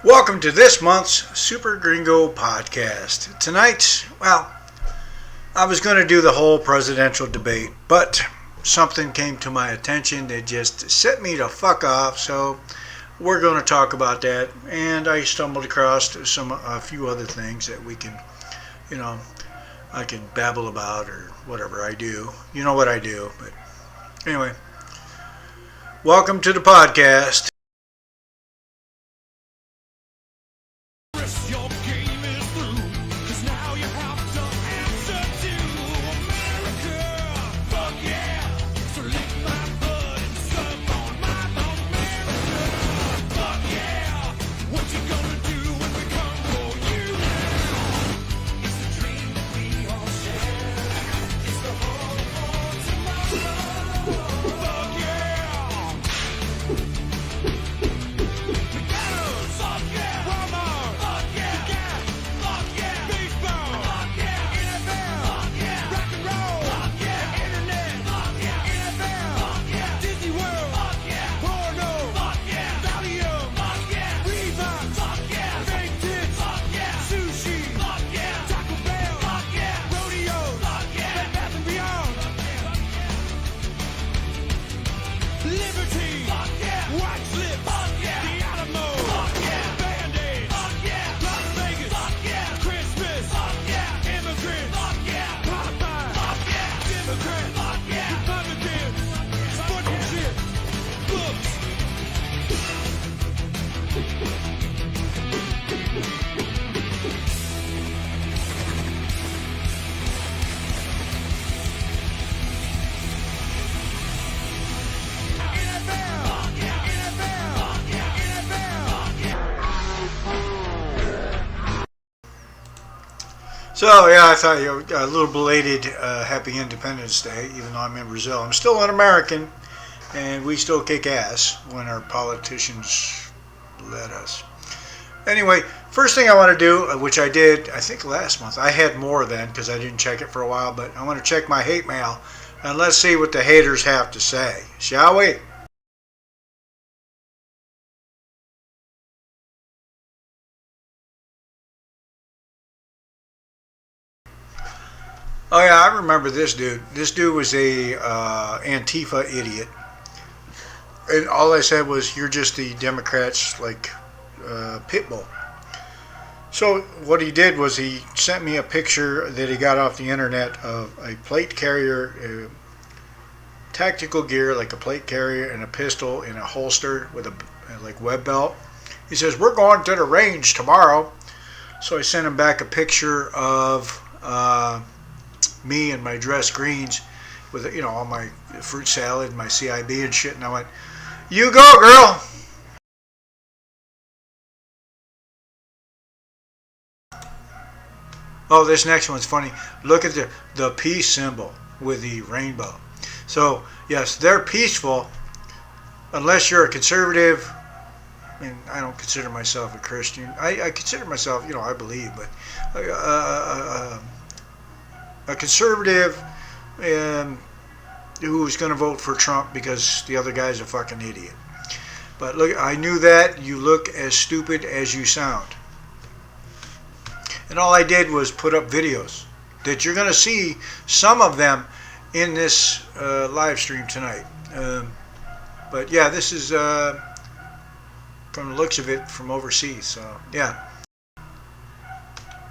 Welcome to this month's Super Gringo podcast. Tonight, I was going to do the whole presidential debate, but something came to my attention that just set me to fuck off, so we're going to talk about that. And I stumbled across a few other things that we can, I can babble about or whatever I do. You know what I do, but anyway. Welcome to the podcast. So, I thought a little belated Happy Independence Day, even though I'm in Brazil. I'm still an American, and we still kick ass when our politicians let us. Anyway, first thing I want to do, which I did, I think last month. I had more then because I didn't check it for a while, but I want to check my hate mail, and let's see what the haters have to say. Shall we? Oh yeah, I remember this dude. This dude was a Antifa idiot, and all I said was, "You're just the Democrats' pit bull." So what he did was he sent me a picture that he got off the internet of a plate carrier, tactical gear like a plate carrier and a pistol in a holster with a web belt. He says, "We're going to the range tomorrow." So I sent him back a picture of me and my dress greens with all my fruit salad and my CIB and shit, and I went, "You go, girl." Oh, this next one's funny. Look at the peace symbol with the rainbow. So yes, they're peaceful unless you're a conservative. I mean, I don't consider myself a Christian. I consider myself, I believe, but a conservative who's going to vote for Trump because the other guy's a fucking idiot. But look, I knew that. You look as stupid as you sound. And all I did was put up videos that you're going to see some of them in this live stream tonight. But yeah, this is from the looks of it from overseas. So yeah.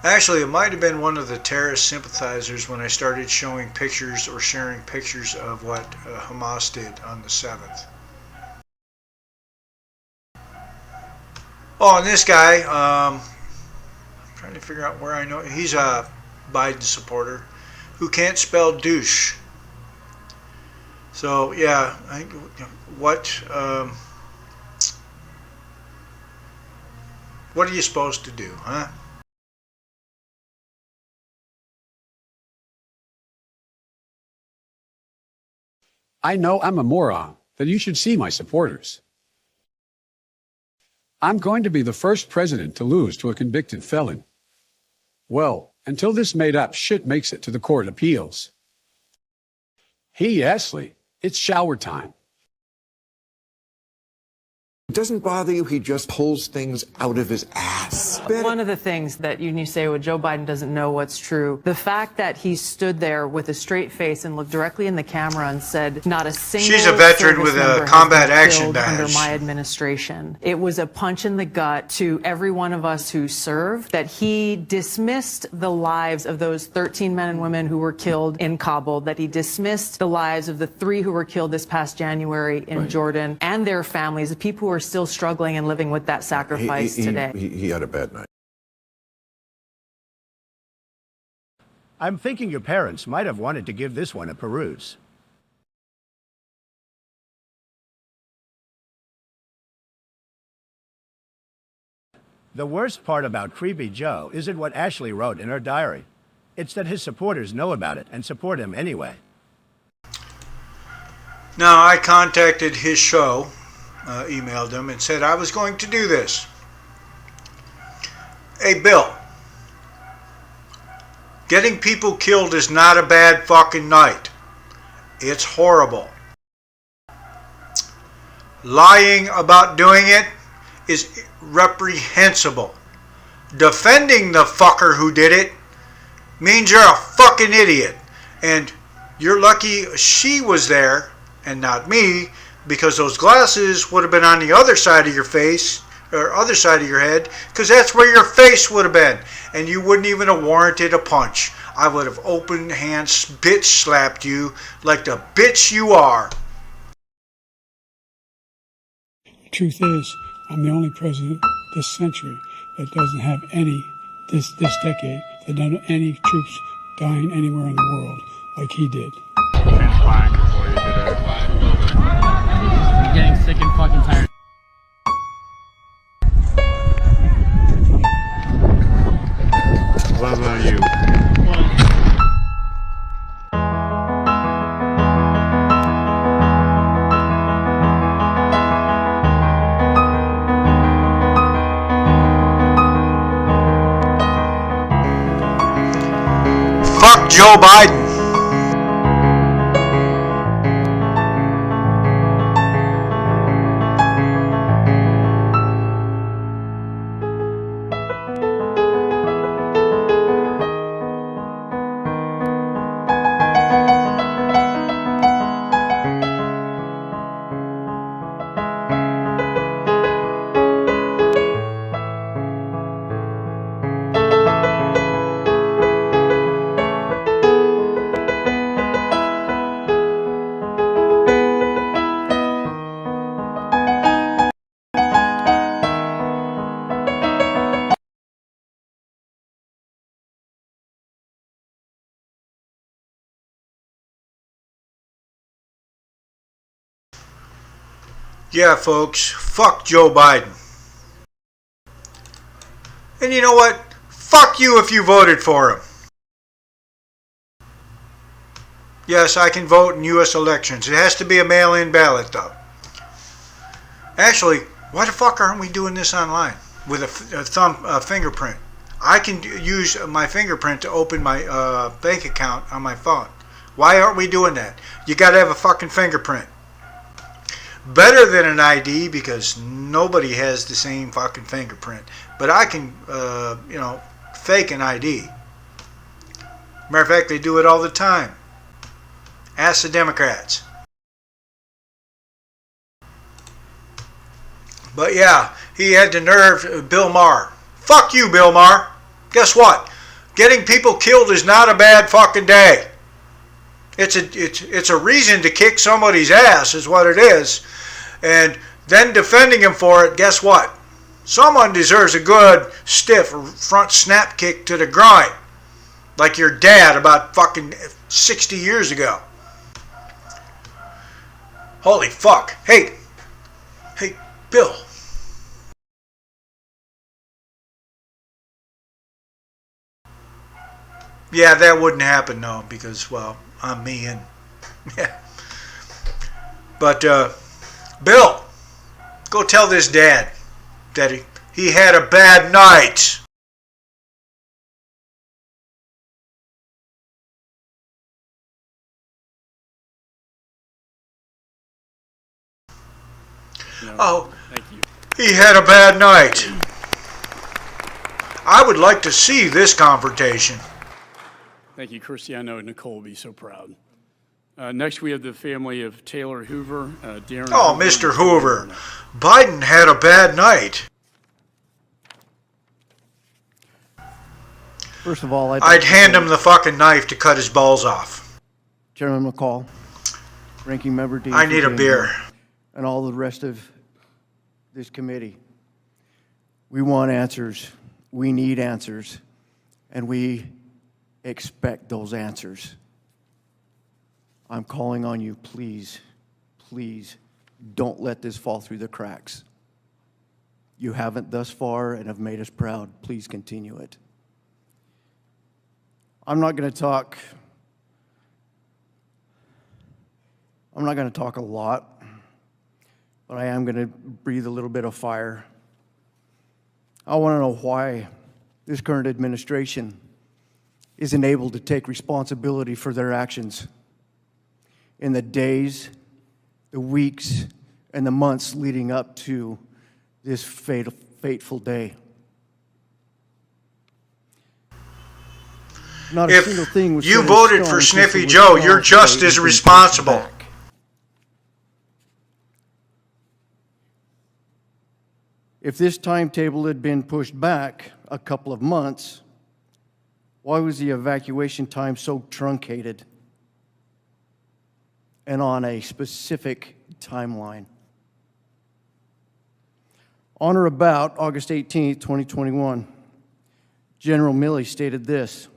Actually, it might have been one of the terrorist sympathizers when I started showing pictures or sharing pictures of what Hamas did on the 7th. Oh, and this guy, I'm trying to figure out where I know. He's a Biden supporter who can't spell douche. So, yeah, what are you supposed to do, huh? I know I'm a moron, that you should see my supporters. I'm going to be the first president to lose to a convicted felon. Well, until this made-up shit makes it to the court of appeals. Hey, Ashley, it's shower time. It doesn't bother you, he just pulls things out of his ass. One of the things that you say when Joe Biden doesn't know what's true, the fact that he stood there with a straight face and looked directly in the camera and said, not a single She's a veteran with a combat action killed badge. under my administration. It was a punch in the gut to every one of us who served that he dismissed the lives of those 13 men and women who were killed in Kabul, that he dismissed the lives of the 3 who were killed this past January in Jordan and their families, the people who are still struggling and living with that sacrifice today. He had a bad night. I'm thinking your parents might have wanted to give this one a peruse. The worst part about Creepy Joe isn't what Ashley wrote in her diary. It's that his supporters know about it and support him anyway. Now, I contacted his show, emailed him, and said I was going to do this. Hey, Bill, getting people killed is not a bad fucking night. It's horrible. Lying about doing it is reprehensible. Defending the fucker who did it means you're a fucking idiot. And you're lucky she was there and not me, because those glasses would have been on the other side of your face, or other side of your head, because that's where your face would have been, and you wouldn't even have warranted a punch. I would have open hands bitch slapped you like the bitch you are. The truth is, I'm the only president this century that doesn't have this decade, that doesn't have any troops dying anywhere in the world like he did. I'm getting sick and fucking tired. What about you? Fuck Joe Biden. Yeah, folks, fuck Joe Biden. And you know what? Fuck you if you voted for him. Yes, I can vote in U.S. elections. It has to be a mail-in ballot, though. Actually, why the fuck aren't we doing this online with a fingerprint? I can use my fingerprint to open my bank account on my phone. Why aren't we doing that? You got to have a fucking fingerprint. Better than an ID, because nobody has the same fucking fingerprint. But I can, fake an ID. Matter of fact, they do it all the time. Ask the Democrats. But yeah, he had the nerve, Bill Maher. Fuck you, Bill Maher. Guess what? Getting people killed is not a bad fucking day. It's a reason to kick somebody's ass, is what it is. And then defending him for it, guess what? Someone deserves a good, stiff front snap kick to the groin. Like your dad about fucking 60 years ago. Holy fuck. Hey, Bill. Yeah, that wouldn't happen, no, because, well, I'm me and, yeah. But, Bill, go tell this dad that he had a bad night. Oh, Thank you. he had a bad night. I would like to see this confrontation. Thank you, Christy. I know Nicole will be so proud. Next, we have the family of Taylor Hoover, Darren. Oh, Mr. Hoover, Biden had a bad night. First of all, I'd hand him the fucking knife to cut his balls off. Chairman McCall, Ranking Member Dean. I need a beer. And all the rest of this committee. We want answers. We need answers. And we expect those answers. I'm calling on you, please, please, don't let this fall through the cracks. You haven't thus far and have made us proud. Please continue it. I'm not going to talk a lot, but I am going to breathe a little bit of fire. I want to know why this current administration isn't able to take responsibility for their actions in the days, the weeks, and the months leading up to this fateful day. Not a single thing was If you set in voted stone for since Sniffy it was Joe, announced you're just today as it's been pushed responsible. back. If this timetable had been pushed back a couple of months, why was the evacuation time so truncated and on a specific timeline? On or about August 18th, 2021, General Milley stated this: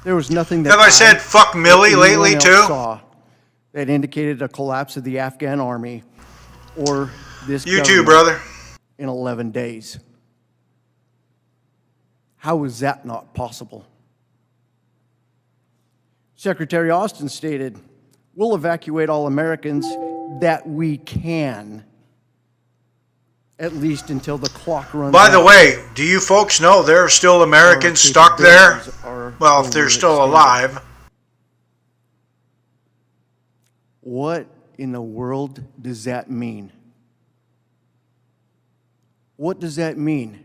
"There was nothing that Have I said fuck Millie or anyone lately else too? saw that indicated a collapse of the Afghan army or this You too, government brother. in 11 days. How is that not possible?" Secretary Austin stated, "We'll evacuate all Americans that we can, at least until the clock runs By the out." way, do you folks know there are still Americans stuck there? Well, if they're still alive. What in the world does that mean? What does that mean?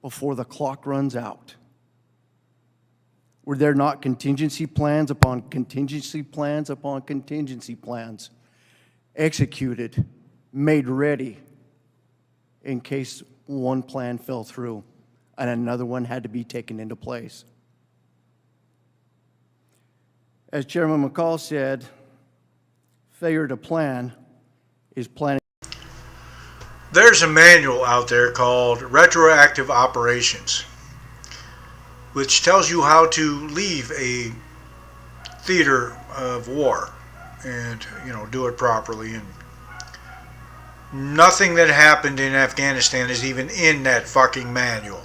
Before the clock runs out? Were there not contingency plans upon contingency plans upon contingency plans executed, made ready in case one plan fell through and another one had to be taken into place? As Chairman McCall said, failure to plan is planning. There's a manual out there called Retroactive Operations, which tells you how to leave a theater of war and, do it properly. And nothing that happened in Afghanistan is even in that fucking manual.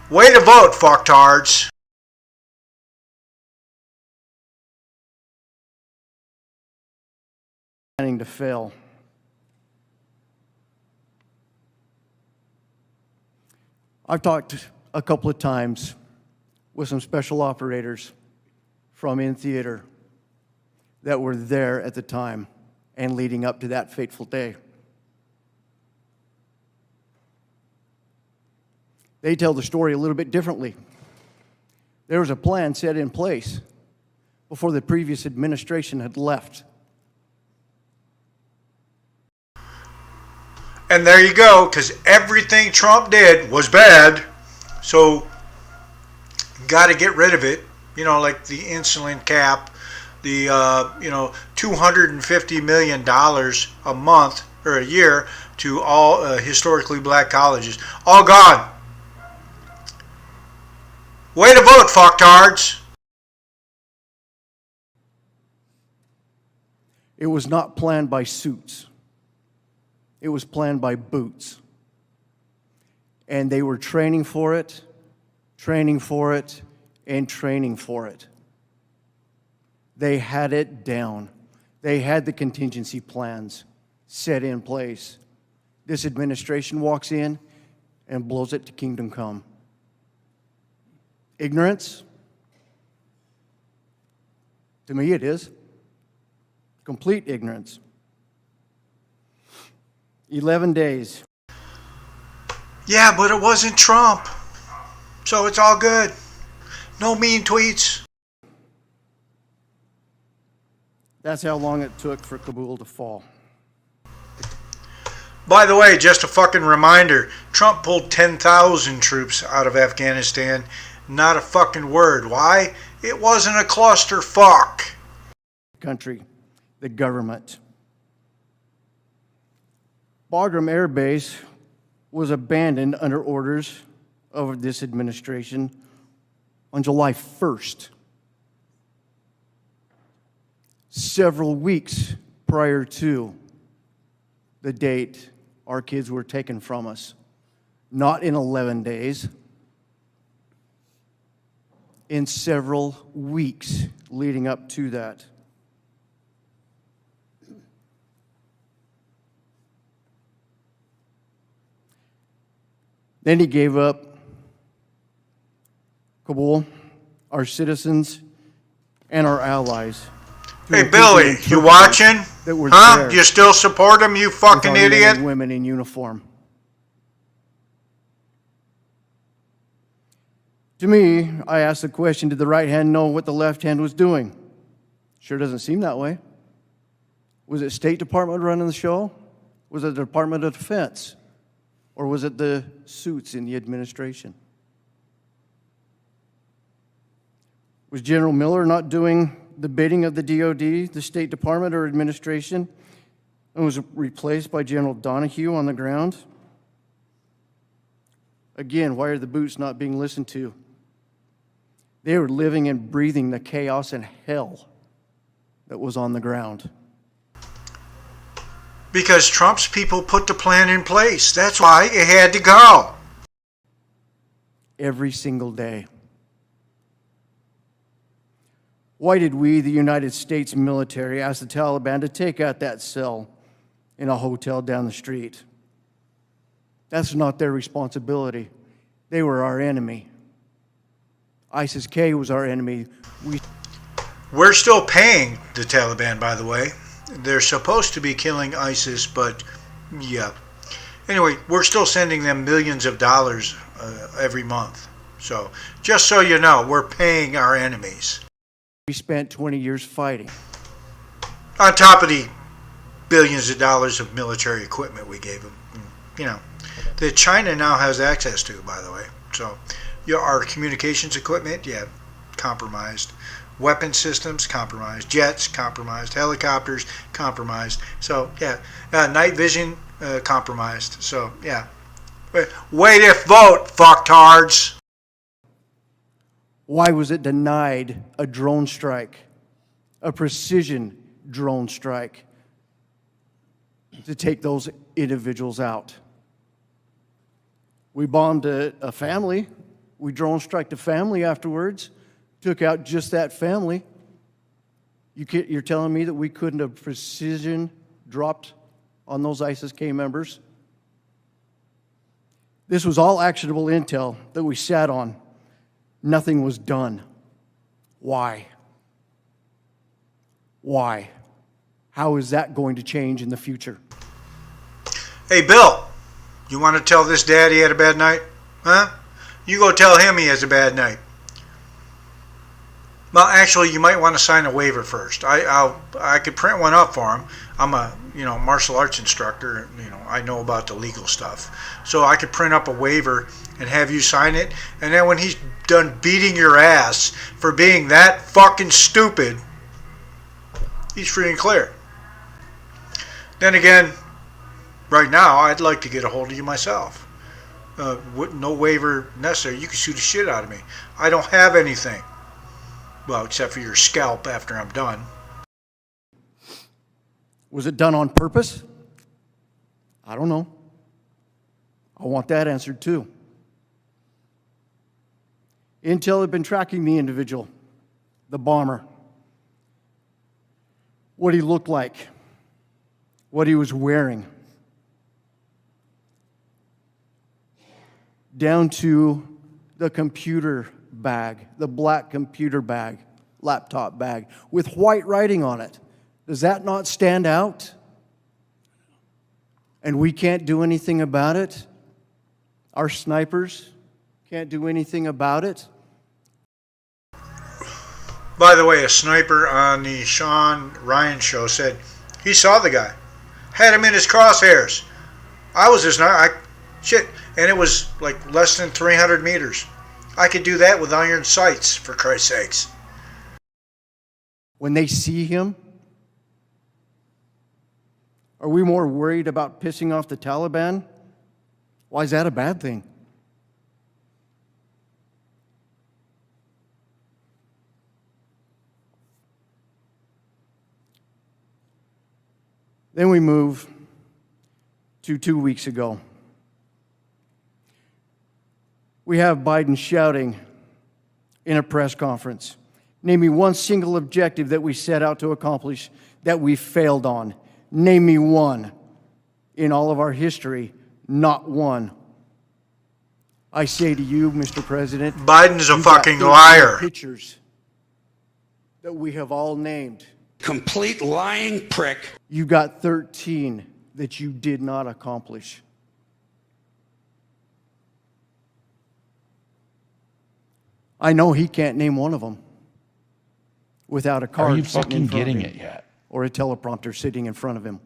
Way to vote, fucktards. Planning to fail. I've talked a couple of times with some special operators from in theater that were there at the time and leading up to that fateful day. They tell the story a little bit differently. There was a plan set in place before the previous administration had left. And there you go, because everything Trump did was bad. So, got to get rid of it. Like the insulin cap, the, $250 million a month or a year to all historically black colleges. All gone. Way to vote, fucktards. It was not planned by suits. It was planned by boots. And they were training for it, and training for it. They had it down. They had the contingency plans set in place. This administration walks in and blows it to kingdom come. Ignorance? To me, it is. Complete ignorance. 11 days. Yeah, but it wasn't Trump. So it's all good. No mean tweets. That's how long it took for Kabul to fall. By the way, just a fucking reminder, Trump pulled 10,000 troops out of Afghanistan. Not a fucking word. Why? It wasn't a clusterfuck. Country, the government. Bagram Air Base was abandoned under orders of this administration on July 1st, several weeks prior to the date our kids were taken from us. Not in 11 days, in several weeks leading up to that. Then he gave up Kabul, our citizens, and our allies. Hey, Billy, you watching? Huh? You still support him, you fucking idiot? And women in uniform. To me, I asked the question, did the right hand know what the left hand was doing? Sure doesn't seem that way. Was it State Department running the show? Was it the Department of Defense? Or was it the suits in the administration? Was General Miller not doing the bidding of the DOD, the State Department, or administration, and was replaced by General Donahue on the ground? Again, why are the boots not being listened to? They were living and breathing the chaos and hell that was on the ground. Because Trump's people put the plan in place. That's why it had to go. Every single day. Why did we, the United States military, ask the Taliban to take out that cell in a hotel down the street? That's not their responsibility. They were our enemy. ISIS-K was our enemy. We're still paying the Taliban, by the way. They're supposed to be killing ISIS, but yeah. Anyway, we're still sending them millions of dollars every month. So, just so you know, we're paying our enemies. We spent 20 years fighting. On top of the billions of dollars of military equipment we gave them. You know, that China now has access to, by the way. So, our communications equipment, yeah, compromised. Weapon systems, compromised. Jets, compromised. Helicopters, compromised. So, yeah. Night vision, compromised. So, yeah. Wait if vote, fucktards. Why was it denied a drone strike, a precision drone strike, to take those individuals out? We bombed a family. We drone striked a family afterwards. Took out just that family. You're telling me that we couldn't have precision dropped on those ISIS-K members? This was all actionable intel that we sat on. Nothing was done. Why? Why? How is that going to change in the future? Hey, Bill, you want to tell this dad he had a bad night? Huh? You go tell him he has a bad night. Well, actually, you might want to sign a waiver first. I could print one up for him. I'm a martial arts instructor. I know about the legal stuff, so I could print up a waiver and have you sign it. And then when he's done beating your ass for being that fucking stupid, he's free and clear. Then again, right now, I'd like to get a hold of you myself. No waiver necessary. You can sue the shit out of me. I don't have anything. Well, except for your scalp after I'm done. Was it done on purpose? I don't know. I want that answered too. Intel had been tracking the individual, the bomber, what he looked like, what he was wearing, down to the computer bag, the black computer bag, laptop bag, with white writing on it. Does that not stand out? And we can't do anything about it? Our snipers can't do anything about it? By the way, a sniper on the Sean Ryan show said he saw the guy, had him in his crosshairs. I was his shit, and it was like less than 300 meters. I could do that with iron sights, for Christ's sakes. When they see him, are we more worried about pissing off the Taliban? Why is that a bad thing? Then we move to 2 weeks ago. We have Biden shouting in a press conference, name me one single objective that we set out to accomplish that we failed on. Name me one. In all of our history, not one. I say to you, Mr. President, Biden's a you've got fucking 13 liar. Pictures that we have all named. Complete lying prick. You got 13 that you did not accomplish. I know he can't name one of them without a card. Are you sitting fucking in front of getting him it yet? or a teleprompter sitting in front of him.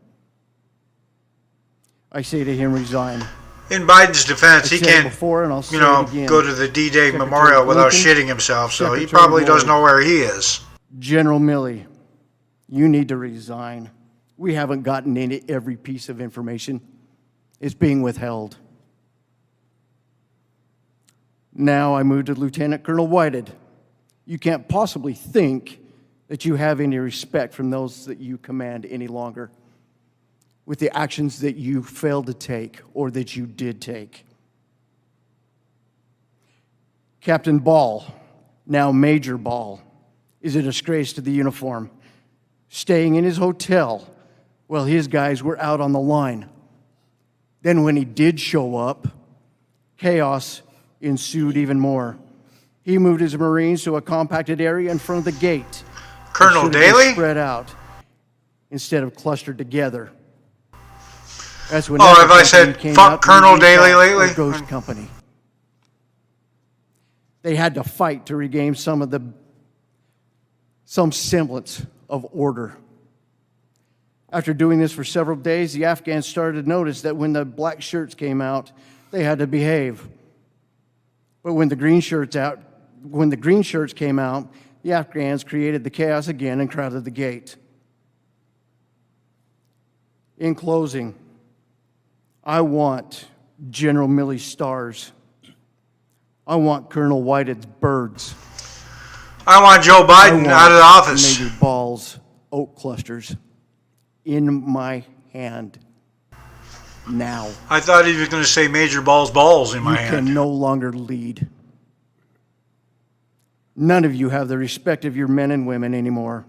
I say to him, resign. In Biden's defense, he I said it can't, before, and I'll say it again. go to the D-Day Secretary memorial without Blinken, shitting himself, so he Secretary probably doesn't Lloyd. know where he is. General Milley, you need to resign. We haven't gotten into every piece of information. It's being withheld. Now I move to Lieutenant Colonel Whited. You can't possibly think that you have any respect from those that you command any longer with the actions that you failed to take or that you did take. Captain Ball, now Major Ball, is a disgrace to the uniform, staying in his hotel while his guys were out on the line. Then when he did show up, chaos ensued even more. He moved his Marines to a compacted area in front of the gate. Colonel They should have been Daly? spread out instead of clustered together. That's when Oh, have I Company said came fuck out Colonel and Daly reached out lately? for Ghost Company. They had to fight to regain some semblance of order. After doing this for several days, the Afghans started to notice that when the black shirts came out, they had to behave. But when the green shirts came out, the Afghans created the chaos again and crowded the gate. In closing, I want General Milley's stars. I want Colonel Whitehead's birds. I want Joe I Biden want out of the office. Major Ball's oak clusters in my hand now. I thought he was going to say Major Ball's balls in my You hand. can no longer lead. None of you have the respect of your men and women anymore.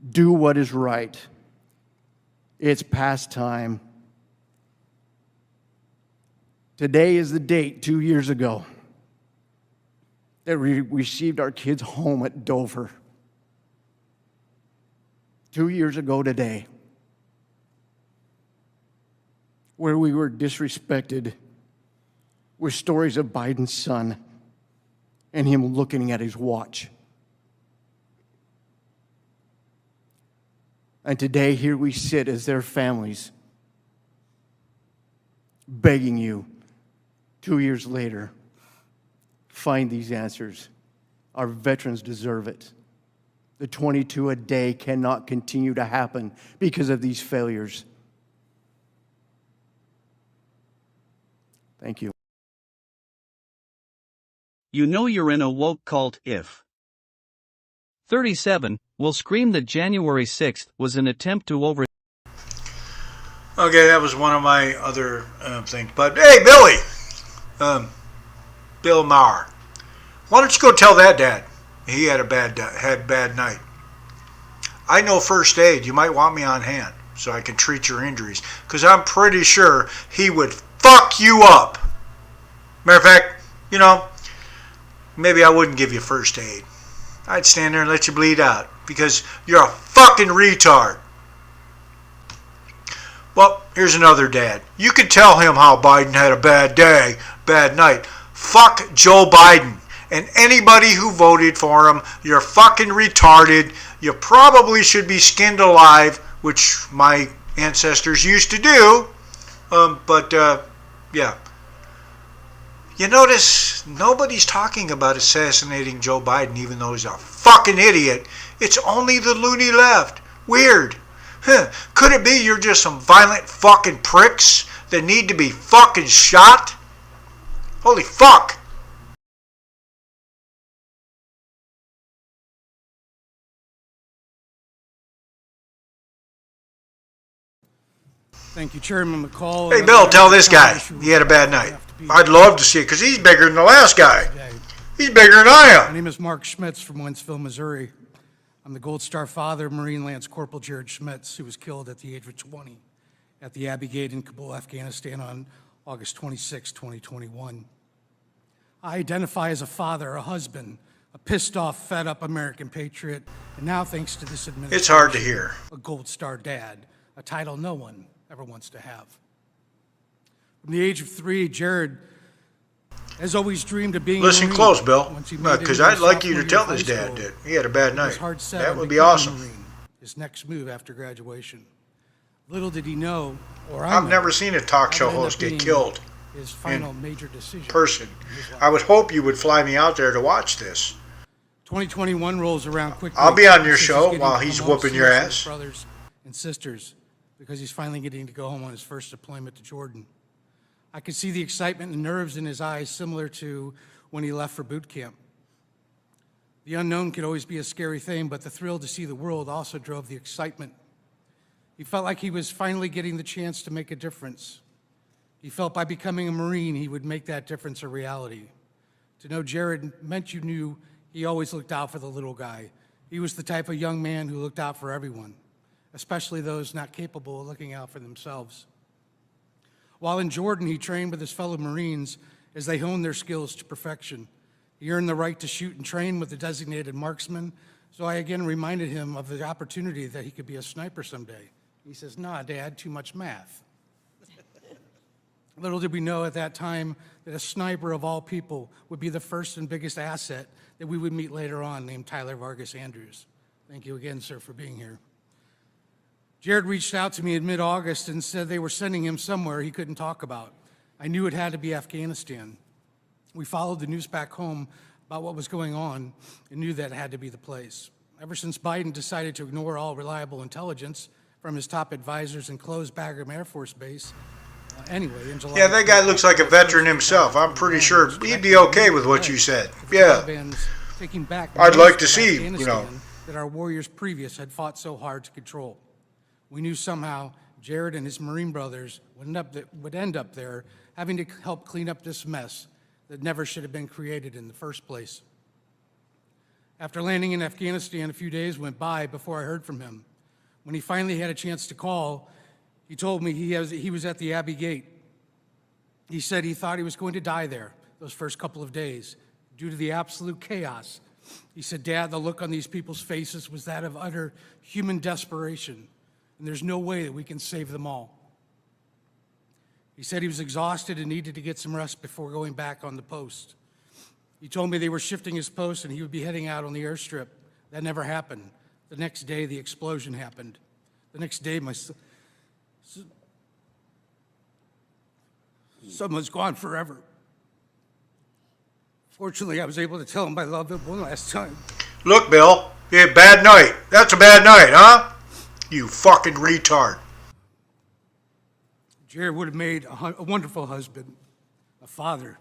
Do what is right. It's past time. Today is the date 2 years ago that we received our kids home at Dover. 2 years ago today, where we were disrespected with stories of Biden's son and him looking at his watch. And today, here we sit as their families, begging you, 2 years later, find these answers. Our veterans deserve it. The 22 a day cannot continue to happen because of these failures. Thank you. You know you're in a woke cult if 37 will scream that January 6th was an attempt to over. Okay, that was one of my other things. But hey, Billy, Bill Maher, why don't you go tell that dad he had a bad night? I know first aid. You might want me on hand so I can treat your injuries, because I'm pretty sure he would fuck you up. Matter of fact, maybe I wouldn't give you first aid. I'd stand there and let you bleed out because you're a fucking retard. Well, here's another dad. You could tell him how Biden had a bad day, bad night. Fuck Joe Biden. And anybody who voted for him, you're fucking retarded. You probably should be skinned alive, which my ancestors used to do. Yeah. You notice nobody's talking about assassinating Joe Biden, even though he's a fucking idiot. It's only the loony left. Weird. Could it be you're just some violent fucking pricks that need to be fucking shot? Holy fuck. Thank you, Chairman McCall. Hey, Bill, tell this guy he had a bad night. I'd love to see it because he's bigger than the last guy. He's bigger than I am. My name is Mark Schmitz from Wentzville, Missouri. I'm the Gold Star father of Marine Lance Corporal Jared Schmitz, who was killed at the age of 20 at the Abbey Gate in Kabul, Afghanistan on August 26, 2021. I identify as a father, a husband, a pissed-off, fed-up American patriot, and now, thanks to this administration, it's hard to hear. A Gold Star dad, a title no one ever wants to have. From the age of 3, Jared has always dreamed of being Listen Marine. close, Bill, Because I'd like you to tell this dad that he had a bad night. That would be awesome. His next move after graduation. Little did he know, or I've never seen a talk show host get killed his final major decision. Person. I would hope you would fly me out there to watch this. 2021 rolls around quickly. I'll be on your show while he's whooping your ass. Brothers and sisters, because he's finally getting to go home on his first deployment to Jordan. I could see the excitement and nerves in his eyes, similar to when he left for boot camp. The unknown could always be a scary thing, but the thrill to see the world also drove the excitement. He felt like he was finally getting the chance to make a difference. He felt by becoming a Marine, he would make that difference a reality. To know Jared meant you knew he always looked out for the little guy. He was the type of young man who looked out for everyone, especially those not capable of looking out for themselves. While in Jordan, he trained with his fellow Marines as they honed their skills to perfection. He earned the right to shoot and train with a designated marksman, so I again reminded him of the opportunity that he could be a sniper someday. He says, "Nah, Dad, too much math." Little did we know at that time that a sniper of all people would be the first and biggest asset that we would meet later on, named Tyler Vargas Andrews. Thank you again, sir, for being here. Jared reached out to me in mid-August and said they were sending him somewhere he couldn't talk about. I knew it had to be Afghanistan. We followed the news back home about what was going on and knew that it had to be the place. Ever since Biden decided to ignore all reliable intelligence from his top advisors and close Bagram Air Force Base, anyway, in July... Yeah, that guy looks like a veteran himself. I'm pretty sure he'd be okay with what you said. Yeah. I'd like to see, you know. That our warriors previous had fought so hard to control. We knew somehow Jared and his Marine brothers would end up there having to help clean up this mess that never should have been created in the first place. After landing in Afghanistan, a few days went by before I heard from him. When he finally had a chance to call, he told me he was at the Abbey Gate. He said he thought he was going to die there those first couple of days due to the absolute chaos. He said, "Dad, the look on these people's faces was that of utter human desperation, and there's no way that we can save them all." He said he was exhausted and needed to get some rest before going back on the post. He told me they were shifting his post and he would be heading out on the airstrip. That never happened. The next day, the explosion happened. The next day, my son was gone forever. Fortunately, I was able to tell him I loved him one last time. Look, Bill, you had a bad night. That's a bad night, huh? You fucking retard. Jared would have made a wonderful husband, a father.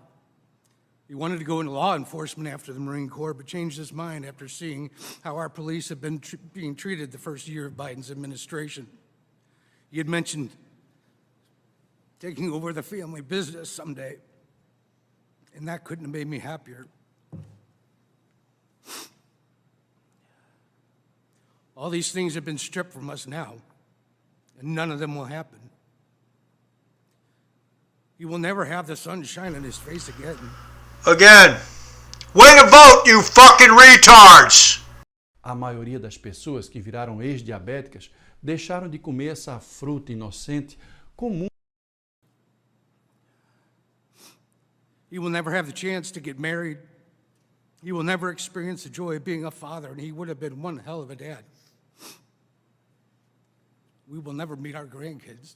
He wanted to go into law enforcement after the Marine Corps, but changed his mind after seeing how our police have been being treated the first year of Biden's administration. He had mentioned taking over the family business someday, and that couldn't have made me happier. All these things have been stripped from us now, and none of them will happen. He will never have the sun shine on his face again. Again. Way to vote, you fucking retards! A maioria das pessoas que viraram ex-diabéticas deixaram de comer essa fruta inocente comum. He will never have the chance to get married. He will never experience the joy of being a father, and he would have been one hell of a dad. We will never meet our grandkids.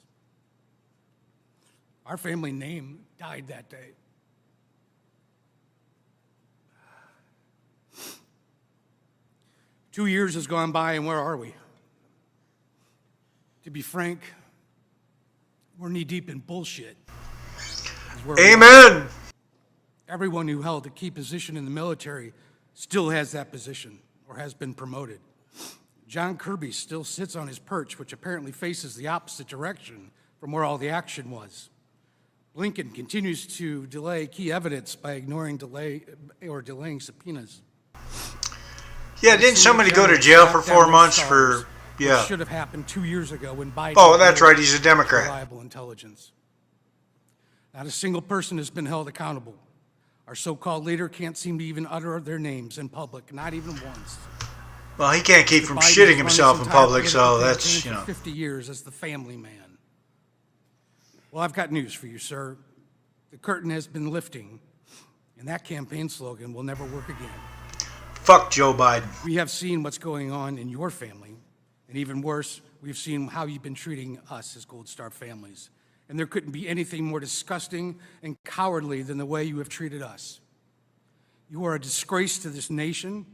Our family name died that day. Two years has gone by, and where are we? To be frank, we're knee-deep in bullshit. Amen. Everyone who held a key position in the military still has that position or has been promoted. John Kirby still sits on his perch, which apparently faces the opposite direction from where all the action was. Blinken continues to delay key evidence by ignoring delaying subpoenas. Yeah, didn't somebody go to jail for 4 months for, It should have happened 2 years ago when Biden... Oh, that's right, he's a Democrat. ...reliable intelligence. Not a single person has been held accountable. Our so-called leader can't seem to even utter their names in public, not even once. Well, he can't keep from shitting himself in public, so that's, you know. 50 years as the family man. Well, I've got news for you, sir. The curtain has been lifting, and that campaign slogan will never work again. Fuck Joe Biden. We have seen what's going on in your family, and even worse, we've seen how you've been treating us as Gold Star families. And there couldn't be anything more disgusting and cowardly than the way you have treated us. You are a disgrace to this nation.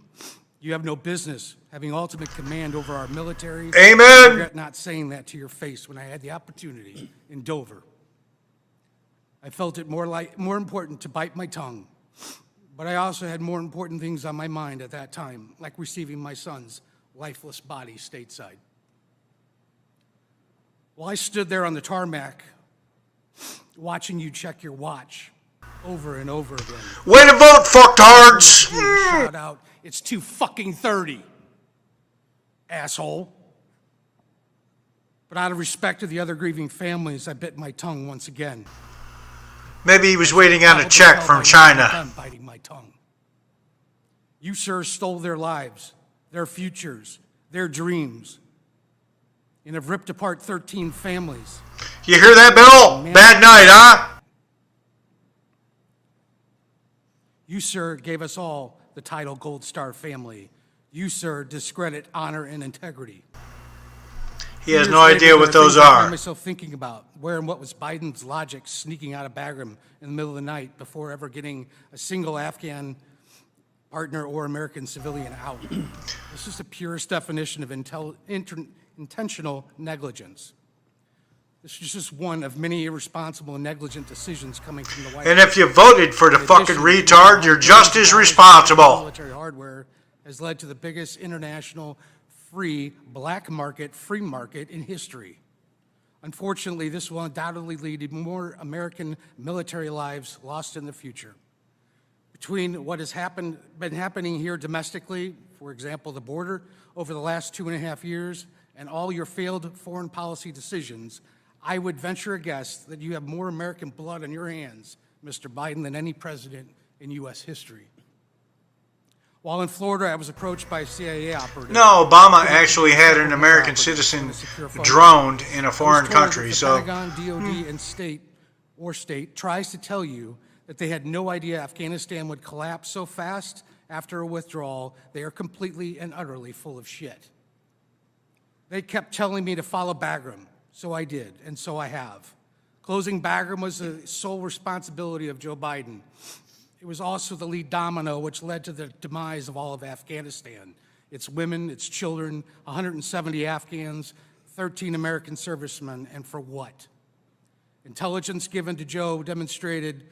You have no business having ultimate command over our military. Amen. I regret not saying that to your face when I had the opportunity in Dover. I felt it more important to bite my tongue, but I also had more important things on my mind at that time, like receiving my son's lifeless body stateside. While I stood there on the tarmac, watching you check your watch over and over again. Way to vote, fucktards! Shout out, it's 2:30, asshole. But out of respect to the other grieving families, I bit my tongue once again. Maybe he was waiting on a check from China. I'm biting my tongue. You, sir, stole their lives, their futures, their dreams, and have ripped apart 13 families. You hear that, Bill? Bad night, huh? You, sir, gave us all the title Gold Star family. You, sir, discredit honor and integrity. He has no idea what those I are. find myself thinking about where and what was Biden's logic sneaking out of Bagram in the middle of the night before ever getting a single Afghan partner or American civilian out. This is the purest definition of intentional negligence. This is just one of many irresponsible and negligent decisions coming from the White House. And if you voted for the fucking retard, you're just as responsible. Military hardware has led to the biggest international free free market in history. Unfortunately, this will undoubtedly lead to more American military lives lost in the future. Between what has been happening here domestically, for example, the border, over the last 2.5 years, and all your failed foreign policy decisions, I would venture a guess that you have more American blood on your hands, Mr. Biden, than any president in U.S. history. While in Florida, I was approached by a CIA operative. No, Obama actually had an American citizen droned in a foreign country, so. The Pentagon, DOD, and state tries to tell you that they had no idea Afghanistan would collapse so fast after a withdrawal. They are completely and utterly full of shit. They kept telling me to follow Bagram, so I did, and so I have. Closing Bagram was the sole responsibility of Joe Biden. It was also the lead domino which led to the demise of all of Afghanistan. Its women, its children, 170 Afghans, 13 American servicemen, and for what? Intelligence given to Joe demonstrated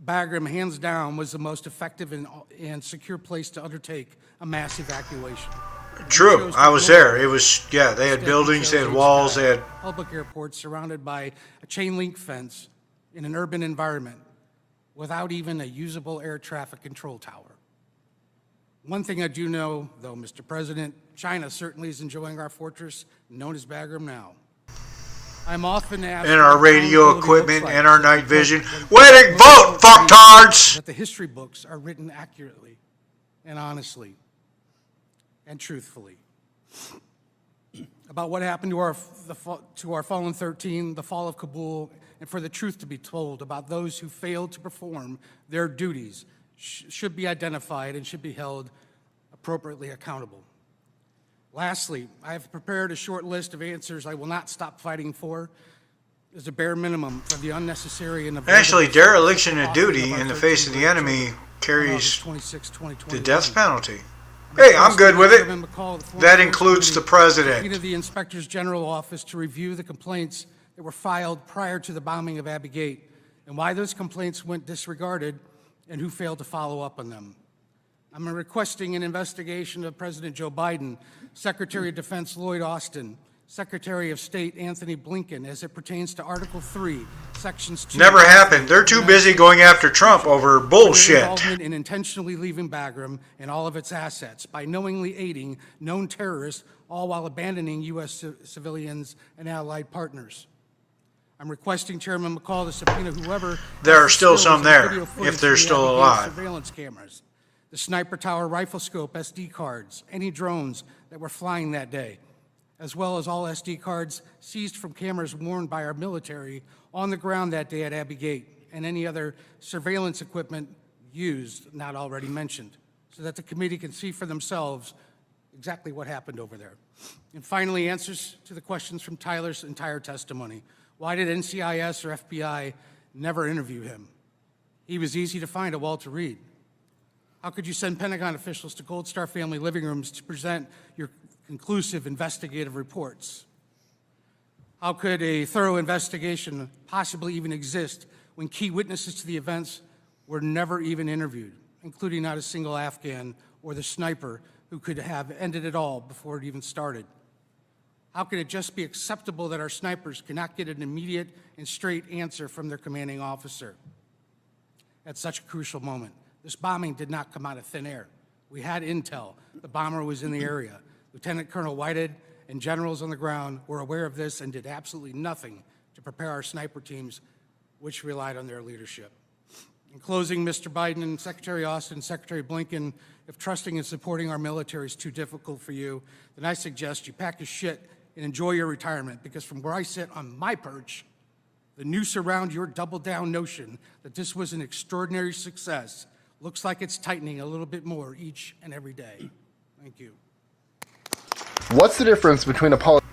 Bagram, hands down, was the most effective and secure place to undertake a mass evacuation. True, I was there. It was, yeah, they had buildings, they had walls, they had... Public airports surrounded by a chain link fence in an urban environment without even a usable air traffic control tower. One thing I do know, though, Mr. President, China certainly is enjoying our fortress, known as Bagram now. I'm often asked... And our radio equipment and our night vision. Way to vote, fucktards! That the history books are written accurately and honestly and truthfully. about what happened to our fallen 13, the fall of Kabul, and for the truth to be told about those who failed to perform their duties should be identified and should be held appropriately accountable. Lastly, I have prepared a short list of answers I will not stop fighting for as a bare minimum for the unnecessary and Actually, dereliction of duty in the face of the enemy carries the death penalty. Hey, I'm good with it. That includes the president. The Inspectors General office to review the complaints that were filed prior to the bombing of Abbey Gate and why those complaints went disregarded and who failed to follow up on them. I'm requesting an investigation of President Joe Biden, Secretary of Defense Lloyd Austin, Secretary of State Anthony Blinken as it pertains to Article 3, Sections 2. Never happened. They're too busy going after Trump over bullshit. Involvement in intentionally leaving Bagram and all of its assets by knowingly aiding known terrorists, all while abandoning U.S. civilians and allied partners. I'm requesting Chairman McCall to subpoena whoever. There are still some there, if they're still alive. Surveillance cameras, the Sniper Tower rifle scope SD cards, any drones that were flying that day, as well as all SD cards seized from cameras worn by our military on the ground that day at Abbey Gate, and any other surveillance equipment used, not already mentioned, so that the committee can see for themselves exactly what happened over there. And finally, answers to the questions from Tyler's entire testimony. Why did NCIS or FBI never interview him? He was easy to find at Walter Reed. How could you send Pentagon officials to Gold Star family living rooms to present your conclusive investigative reports? How could a thorough investigation possibly even exist when key witnesses to the events were never even interviewed, including not a single Afghan or the sniper who could have ended it all before it even started? How could it just be acceptable that our snipers cannot get an immediate and straight answer from their commanding officer at such a crucial moment? This bombing did not come out of thin air. We had intel. The bomber was in the area. Lieutenant Colonel Whitehead and generals on the ground were aware of this and did absolutely nothing to prepare our sniper teams, which relied on their leadership. In closing, Mr. Biden and Secretary Austin and Secretary Blinken, if trusting and supporting our military is too difficult for you, then I suggest you pack your shit and enjoy your retirement, because from where I sit on my perch, the noose around your double-down notion that this was an extraordinary success looks like it's tightening a little bit more each and every day. Thank you. What's the difference between a politician?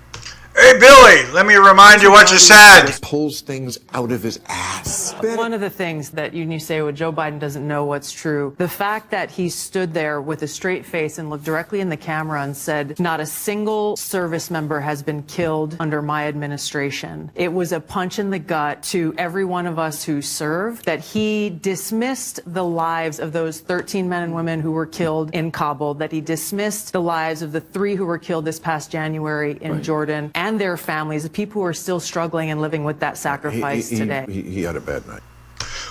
Hey, Billy, let me remind you what you said. Just pulls things out of his ass. One of the things that you say, well, Joe Biden doesn't know what's true. The fact that he stood there with a straight face and looked directly in the camera and said, not a single service member has been killed under my administration. It was a punch in the gut to every one of us who served, that he dismissed the lives of those 13 men and women who were killed in Kabul, that he dismissed the lives of the 3 who were killed this past January in Jordan, and their families, the people who are still struggling and living with that sacrifice today. He had a bad night.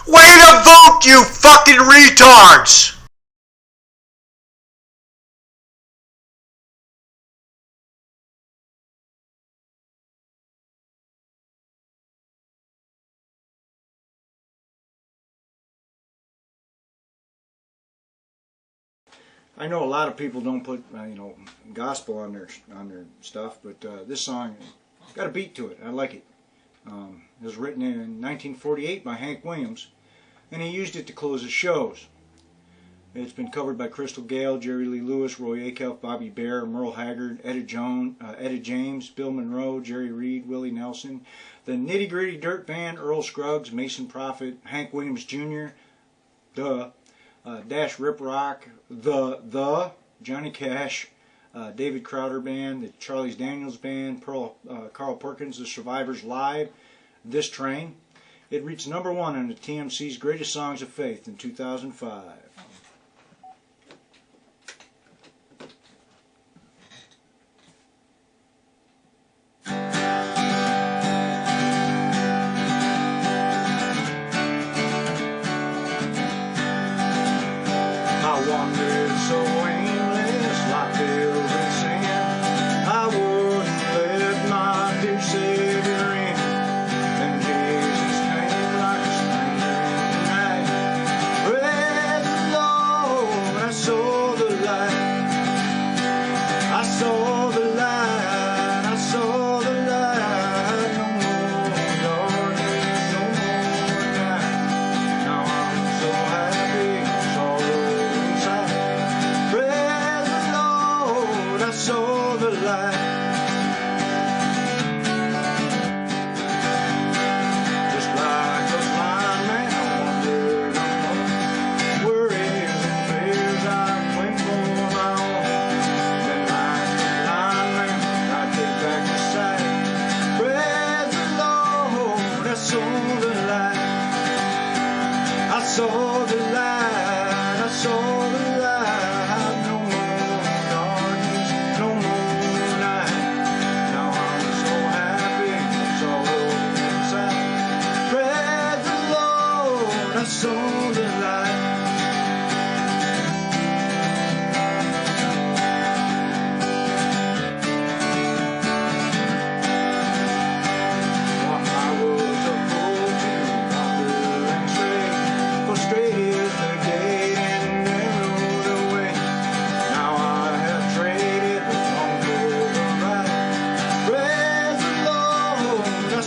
Way to vote, you fucking retards! I know a lot of people don't put gospel on their stuff, but this song got a beat to it. I like it. It was written in 1948 by Hank Williams, and he used it to close his shows. It's been covered by Crystal Gale, Jerry Lee Lewis, Roy Acuff, Bobby Bear, Merle Haggard, Etta James, Bill Monroe, Jerry Reed, Willie Nelson, the Nitty Gritty Dirt Band, Earl Scruggs, Mason Prophet, Hank Williams Jr., Dash Rip Rock, the Johnny Cash, David Crowder Band, the Charles Daniels Band, Carl Perkins, The Survivors Live, This Train. It reached #1 on the TMC's Greatest Songs of Faith in 2005.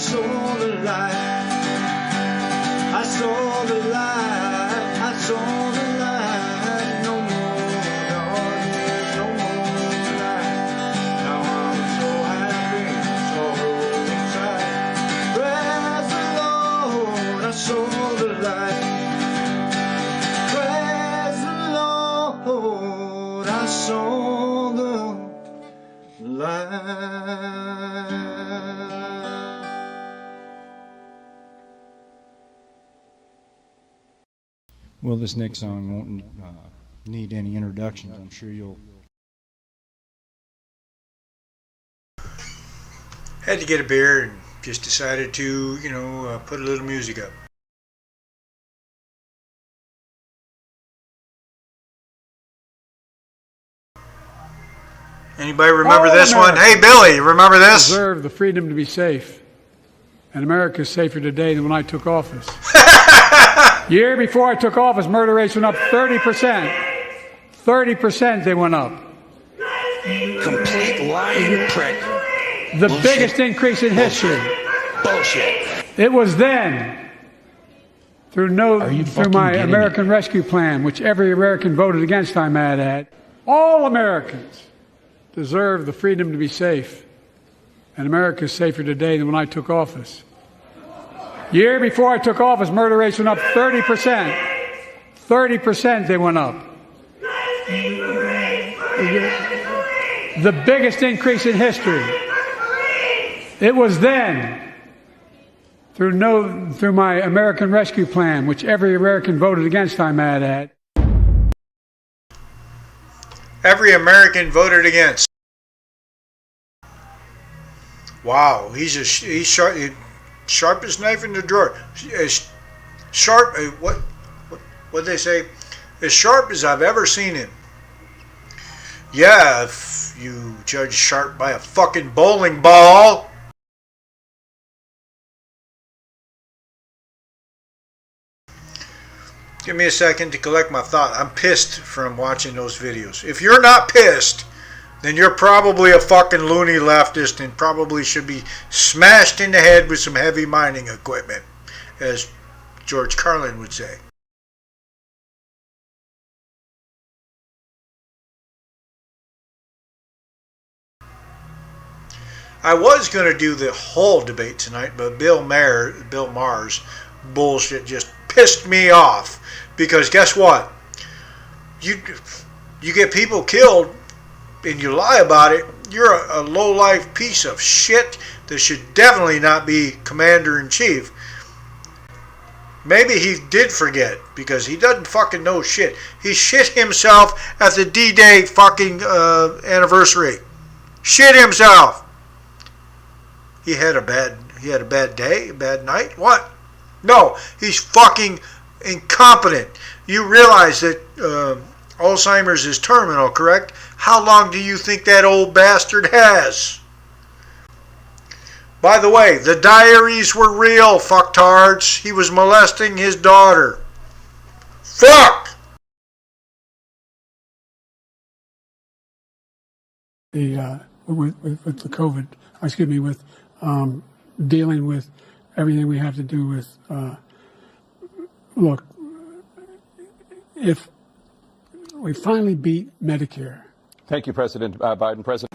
saw the light. I saw the light. I saw the light. No more darkness, no more light. Now I'm so happy, so inside. Praise the Lord, I saw the light. Praise the Lord, I saw the light. Well, this next song won't need any introductions. I'm sure you'll. Had to get a beer and just decided to, put a little music up. Anybody remember All this one? Americans Hey, Billy, you remember this? Deserve the freedom to be safe. And America is safer today than when I took office. Year before I took office, murder rates went up 30%. 30% they went up. Complete lying prick. The biggest increase in history. Bullshit. It was then, through my American Rescue Plan, which every American voted against, I might add. All Americans deserve the freedom to be safe. And America is safer today than when I took office. Year before I took office, murder rates went up 30%. 30% they went up. The biggest increase in history. It was then, through my American Rescue Plan, which every American voted against, I might add. Every American voted against. Wow, he's sharpest knife in the drawer. As sharp, what they say? As sharp as I've ever seen him. Yeah, if you judge sharp by a fucking bowling ball. Give me a second to collect my thought. I'm pissed from watching those videos. If you're not pissed, then you're probably a fucking loony leftist and probably should be smashed in the head with some heavy mining equipment, as George Carlin would say. I was going to do the whole debate tonight, but Bill Maher's bullshit just pissed me off. Because guess what? You get people killed and you lie about it, you're a low-life piece of shit that should definitely not be commander-in-chief. Maybe he did forget because he doesn't fucking know shit. He shit himself at the D-Day fucking anniversary. Shit himself. He had a bad day, a bad night. What? No, he's fucking incompetent. You realize that Alzheimer's is terminal, correct? How long do you think that old bastard has? By the way, the diaries were real, fucktards. He was molesting his daughter. Fuck! With the COVID, with dealing with everything we have to do with, look, if we finally beat Medicare. Thank you, President Biden.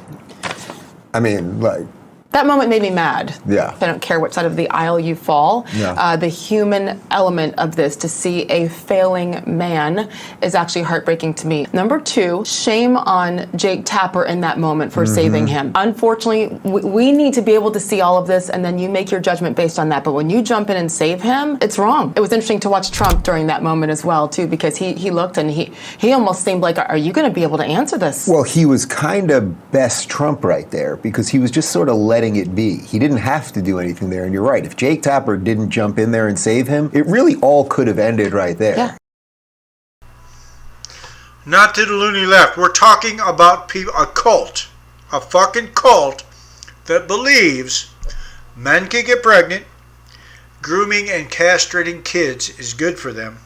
I mean, like, That moment made me mad. Yeah. I don't care what side of the aisle you fall. Yeah. The human element of this, to see a failing man, is actually heartbreaking to me. Number two, shame on Jake Tapper in that moment for saving him. Unfortunately, we need to be able to see all of this, and then you make your judgment based on that. But when you jump in and save him, it's wrong. It was interesting to watch Trump during that moment as well, too, because he looked and he almost seemed like, are you going to be able to answer this? Well, he was kind of best Trump right there, because he was just sort of letting it be. He didn't have to do anything there, and you're right. If Jake Tapper didn't jump in there and save him, it really all could have ended right there. Yeah. Not to the loony left. We're talking about a cult, a fucking cult that believes men can get pregnant, grooming and castrating kids is good for them,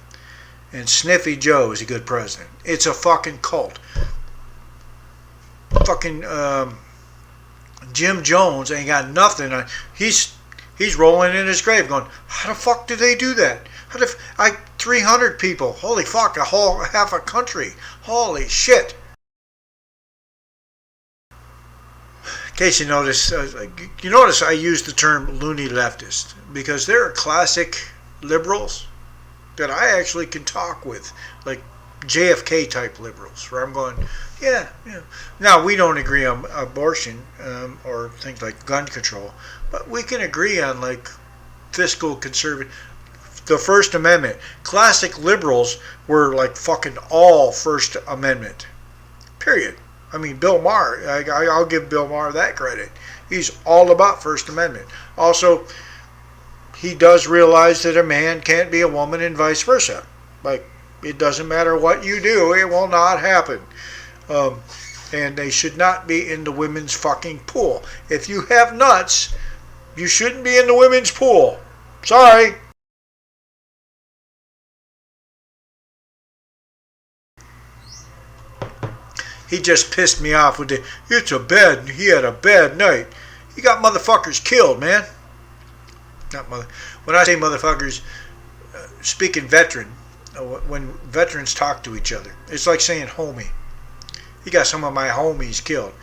and Sniffy Joe is a good president. It's a fucking cult. Fucking Jim Jones ain't got nothing. He's He's rolling in his grave going, how the fuck did they do that? 300 people. Holy fuck, half a country. Holy shit. In case you notice I use the term loony leftist because there are classic liberals that I actually can talk with, like JFK type liberals, where I'm going, yeah. Now, we don't agree on abortion or things like gun control, but we can agree on like fiscal conservative, the First Amendment. Classic liberals were like fucking all First Amendment, period. I mean, Bill Maher, I'll give Bill Maher that credit. He's all about First Amendment. Also, he does realize that a man can't be a woman and vice versa. Like, it doesn't matter what you do, it will not happen. And they should not be in the women's fucking pool. If you have nuts, you shouldn't be in the women's pool. Sorry. He just pissed me off with he had a bad night. He got motherfuckers killed, man. When I say motherfuckers, speaking veteran, when veterans talk to each other, it's like saying homie. He got some of my homies killed.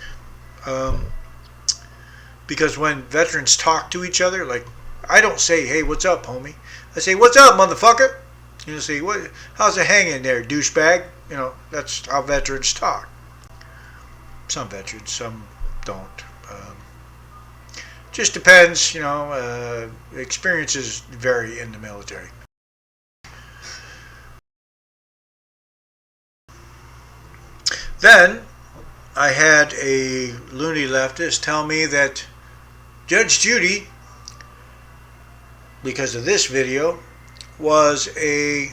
Because when veterans talk to each other, like, I don't say, hey, what's up, homie? I say, what's up, motherfucker? You say, how's it hanging there, douchebag? You know, that's how veterans talk. Some veterans, some don't. Just depends, you know, experiences vary in the military. Then I had a loony leftist tell me that Judge Judy, because of this video, was a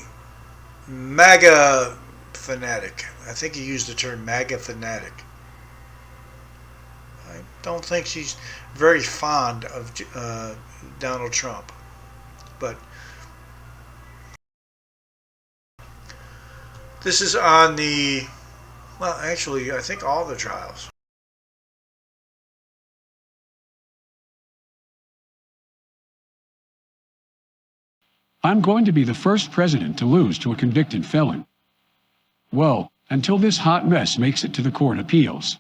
MAGA fanatic. I think he used the term MAGA fanatic. I don't think she's very fond of Donald Trump. But this is on the, well, actually, I think all the trials. I'm going to be the first president to lose to a convicted felon. Well, until this hot mess makes it to the court of appeals.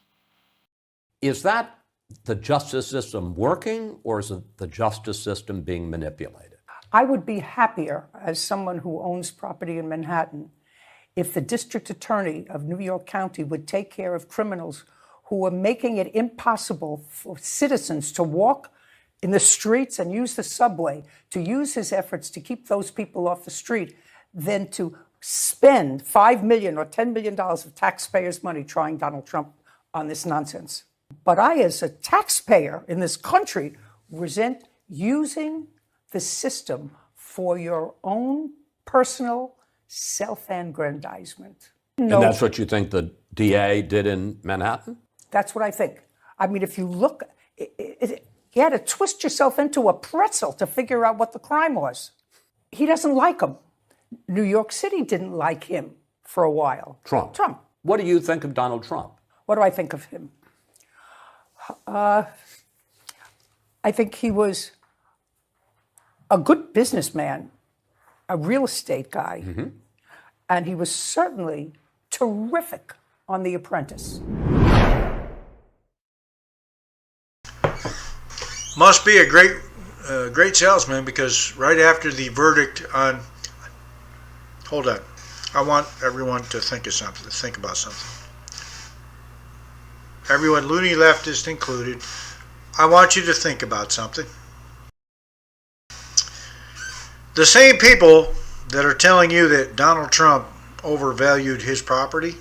Is that the justice system working, or is it the justice system being manipulated? I would be happier, as someone who owns property in Manhattan, if the district attorney of New York County would take care of criminals who are making it impossible for citizens to walk in the streets and use the subway, to use his efforts to keep those people off the street, than to spend $5 million or $10 million of taxpayers' money trying Donald Trump on this nonsense. But I, as a taxpayer in this country, resent using the system for your own personal self-aggrandizement. No, and that's what you think the DA did in Manhattan? That's what I think. I mean, if you look, you had to twist yourself into a pretzel to figure out what the crime was. He doesn't like him. New York City didn't like him for a while. Trump. What do you think of Donald Trump? What do I think of him? I think he was a good businessman, a real estate guy, and he was certainly terrific on The Apprentice. Must be a great salesman, because right after the verdict on, hold on, I want everyone to think of something, think about something. Everyone, loony leftist included, I want you to think about something. The same people that are telling you that Donald Trump overvalued his property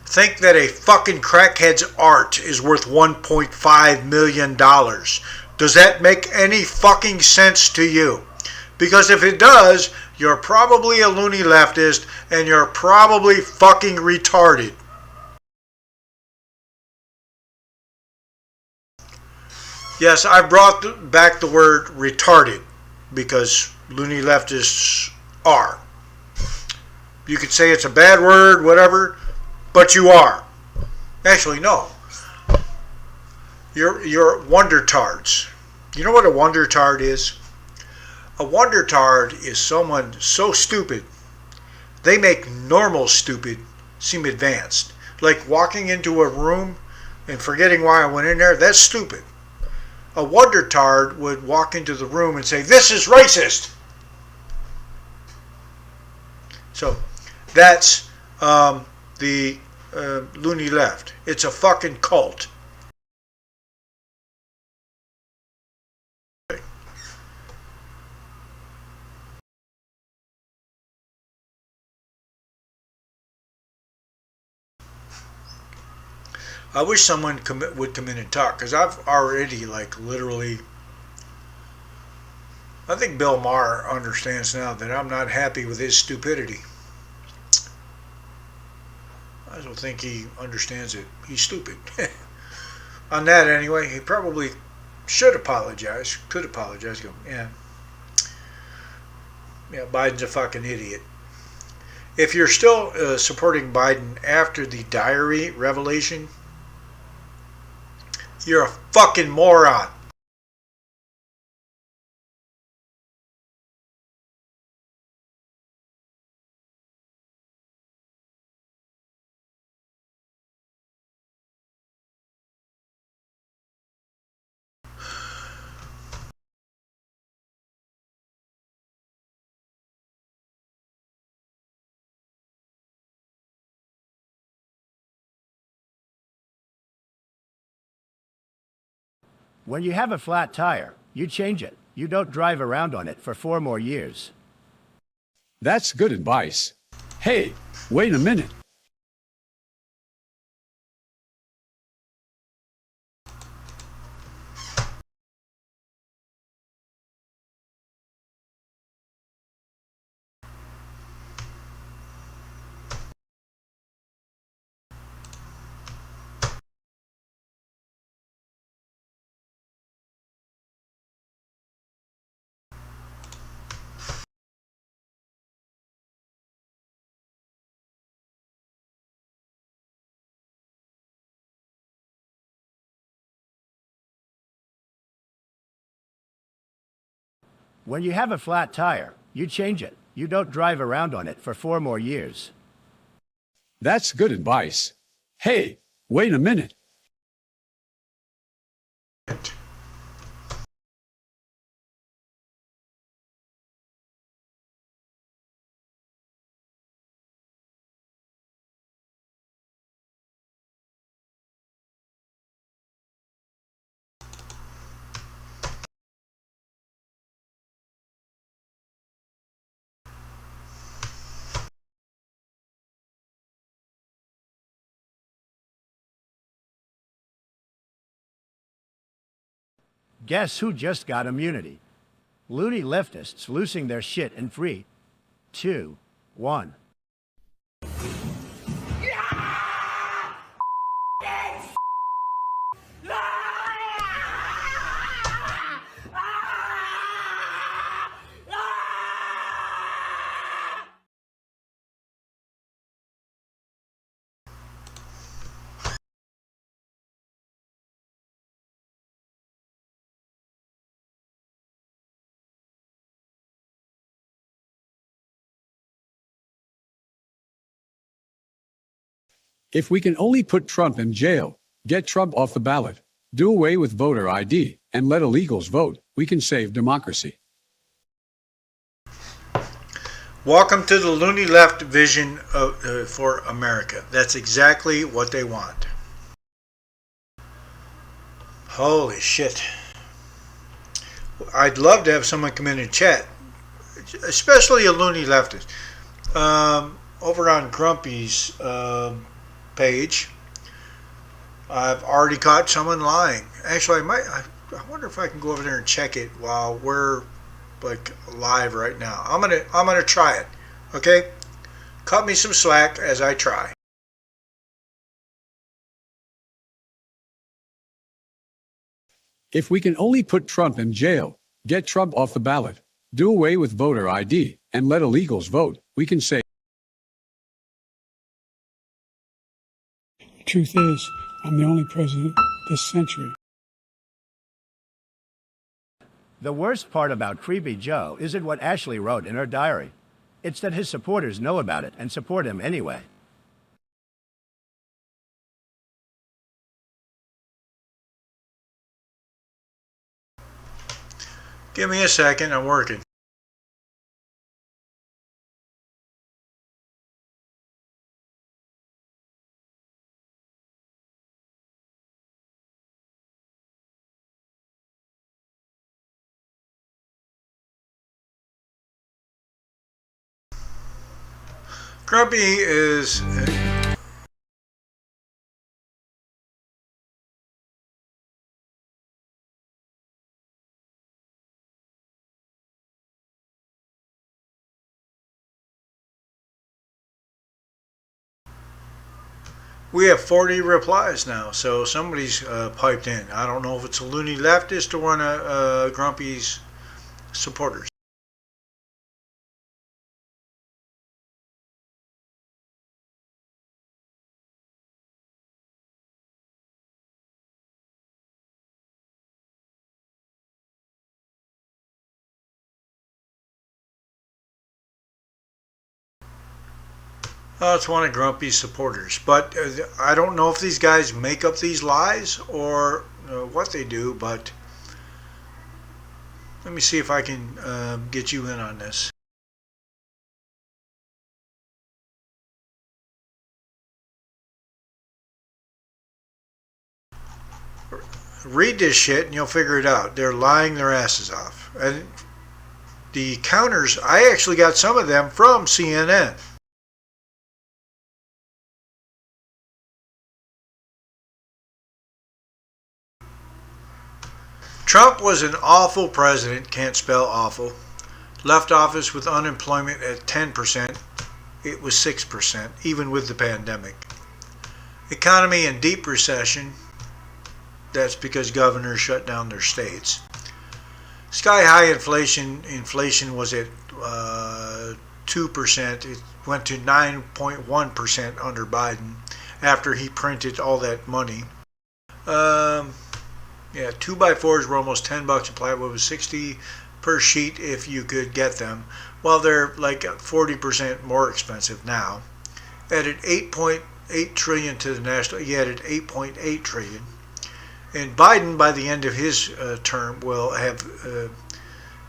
think that a fucking crackhead's art is worth $1.5 million. Does that make any fucking sense to you? Because if it does, you're probably a loony leftist and you're probably fucking retarded. Yes, I brought back the word retarded because loony leftists are. You could say it's a bad word, whatever, but you are. Actually, no. You're wonder tards. You know what a wonder tard is? A wonder tard is someone so stupid they make normal stupid seem advanced. Like walking into a room and forgetting why I went in there, that's stupid. A wonder tard would walk into the room and say, "This is racist." So that's the loony left. It's a fucking cult. I wish someone would come in and talk, because I've already, like, literally, I think Bill Maher understands now that I'm not happy with his stupidity. I don't think he understands it. He's stupid. On that, anyway, he probably should apologize, could apologize, go, yeah, Biden's a fucking idiot. If you're still supporting Biden after the diary revelation, you're a fucking moron. When you have a flat tire, you change it. You don't drive around on it for 4 more years. That's good advice. Hey, wait a minute. When you have a flat tire, you change it. You don't drive around on it for 4 more years. That's good advice. Hey, wait a minute. Guess who just got immunity? Loony leftists losing their shit in 3, 2, 1. If we can only put Trump in jail, get Trump off the ballot, do away with voter ID, and let illegals vote, we can save democracy. Welcome to the loony left vision for America. That's exactly what they want. Holy shit. I'd love to have someone come in and chat, especially a loony leftist. Over on Grumpy's page, I've already caught someone lying. Actually, I wonder if I can go over there and check it while we're like live right now. I'm gonna try it. Okay, cut me some slack as I try. If we can only put Trump in jail, get Trump off the ballot, do away with voter ID, and let illegals vote, we can save. The truth is, I'm the only president this century The worst part about Creepy Joe isn't what Ashley wrote in her diary. It's that his supporters know about it and support him anyway. Give me a second, I'm working. Grumpy is... We have 40 replies now, so somebody's piped in. I don't know if it's a loony leftist or one of Grumpy's supporters. It's one of Grumpy's supporters, but I don't know if these guys make up these lies or what they do, but let me see if I can get you in on this. Read this shit and you'll figure it out. They're lying their asses off. And the counters, I actually got some of them from CNN. Trump was an awful president, can't spell awful. Left office with unemployment at 10%. It was 6%, even with the pandemic. Economy in deep recession. That's because governors shut down their states. Sky high inflation. Inflation was at 2%. It went to 9.1% under Biden after he printed all that money. Yeah, 2x4s were almost $10 a plywood. Was 60 per sheet if you could get them. Well, they're like 40% more expensive now. Added 8.8 trillion to the national. He added 8.8 trillion. And Biden, by the end of his term, will have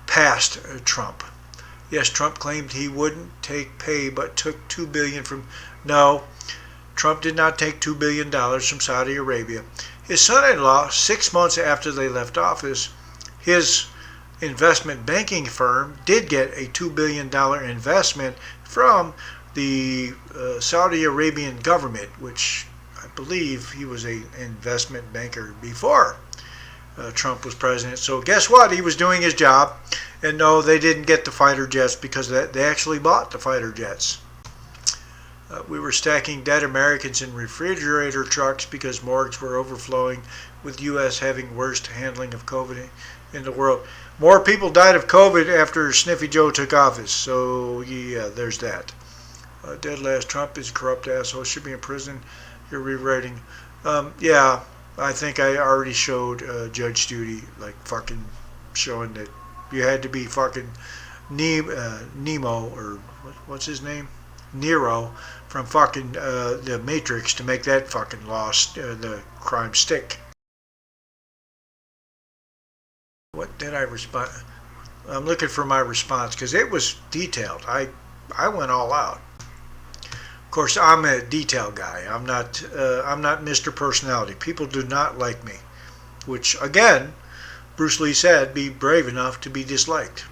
passed Trump. Yes, Trump claimed he wouldn't take pay, but took $2 billion from. No, Trump did not take $2 billion from Saudi Arabia. His son-in-law, 6 months after they left office, his investment banking firm did get a $2 billion investment from the Saudi Arabian government, which I believe he was an investment banker before Trump was president. So guess what? He was doing his job. And no, they didn't get the fighter jets because they actually bought the fighter jets. We were stacking dead Americans in refrigerator trucks because morgues were overflowing, with U.S. having worst handling of COVID in the world. More people died of COVID after Sniffy Joe took office. So yeah, there's that. Dead last Trump is a corrupt asshole. Should be in prison. You're rewriting. Yeah, I think I already showed Judge Judy, like fucking showing that you had to be fucking Nemo, or what's his name? Nero from fucking the Matrix to make that fucking law, the crime stick. What did I respond? I'm looking for my response because it was detailed. I went all out. Of course, I'm a detail guy. I'm not Mr. Personality. People do not like me, which again, Bruce Lee said, be brave enough to be disliked.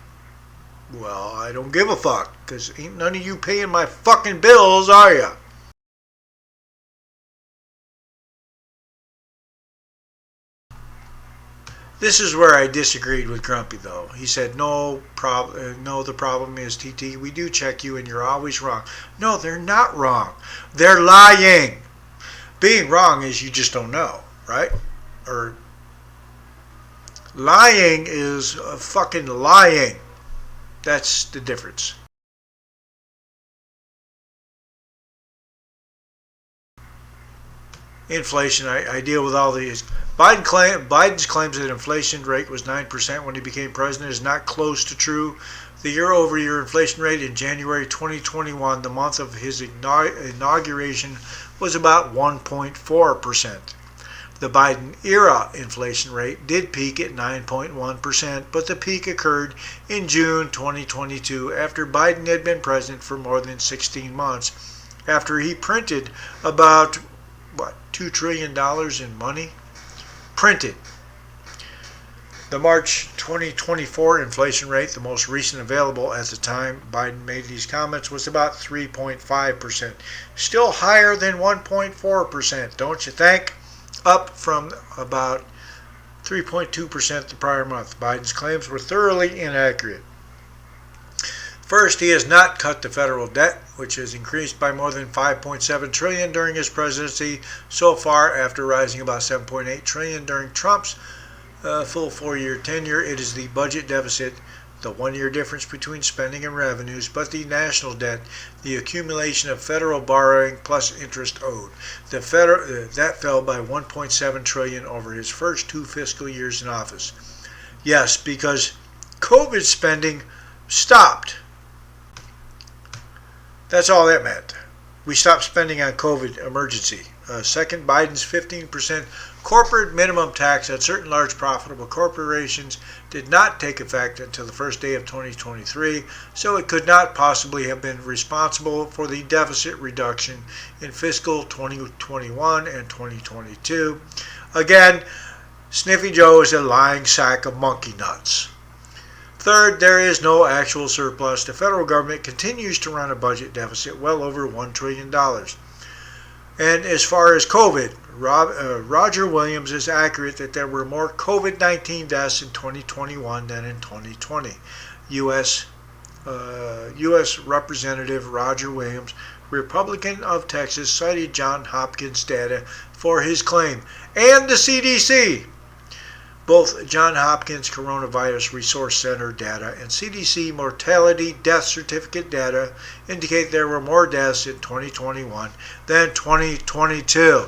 Well, I don't give a fuck, because ain't none of you paying my fucking bills, are ya? This is where I disagreed with Grumpy, though. He said, no, the problem is, TT, we do check you and you're always wrong. No, they're not wrong. They're lying. Being wrong is you just don't know, right? Or lying is fucking lying. That's the difference. Inflation, I deal with all these. Biden's claims that inflation rate was 9% when he became president is not close to true. The year-over-year inflation rate in January 2021, the month of his inauguration, was about 1.4%. The Biden-era inflation rate did peak at 9.1%, but the peak occurred in June 2022 after Biden had been president for more than 16 months, after he printed about, $2 trillion in money? Printed. The March 2024 inflation rate, the most recent available at the time Biden made these comments, was about 3.5%. Still higher than 1.4%, don't you think? Up from about 3.2% the prior month. Biden's claims were thoroughly inaccurate. First, he has not cut the federal debt, which has increased by more than $5.7 trillion during his presidency so far, after rising about $7.8 trillion during Trump's full 4-year tenure. It is the budget deficit, the 1-year difference between spending and revenues, but the national debt, the accumulation of federal borrowing plus interest owed. That fell by $1.7 trillion over his first 2 fiscal years in office. Yes, because COVID spending stopped. That's all that meant. We stopped spending on COVID emergency. Second, Biden's 15% corporate minimum tax on certain large profitable corporations did not take effect until the first day of 2023, so it could not possibly have been responsible for the deficit reduction in fiscal 2021 and 2022. Again, Sniffy Joe is a lying sack of monkey nuts. Third, there is no actual surplus. The federal government continues to run a budget deficit well over $1 trillion. And as far as COVID, Roger Williams is accurate that there were more COVID-19 deaths in 2021 than in 2020. U.S. Representative Roger Williams, Republican of Texas, cited Johns Hopkins data for his claim, and the CDC. Both Johns Hopkins Coronavirus Resource Center data and CDC mortality death certificate data indicate there were more deaths in 2021 than 2022.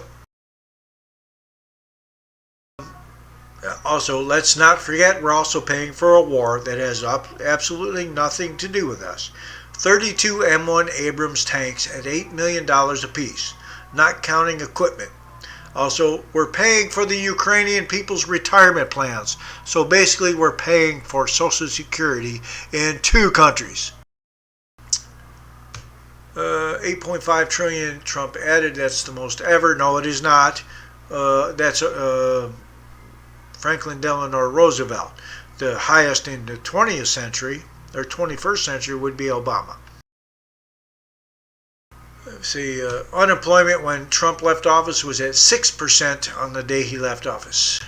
Also, let's not forget we're also paying for a war that has absolutely nothing to do with us. 32 M1 Abrams tanks at $8 million apiece, not counting equipment. Also, we're paying for the Ukrainian people's retirement plans. So basically, we're paying for Social Security in 2 countries. 8.5 trillion Trump added. That's the most ever. No, it is not. That's Franklin Delano Roosevelt. The highest in the 20th century, or 21st century, would be Obama. See, unemployment when Trump left office was at 6% on the day he left office.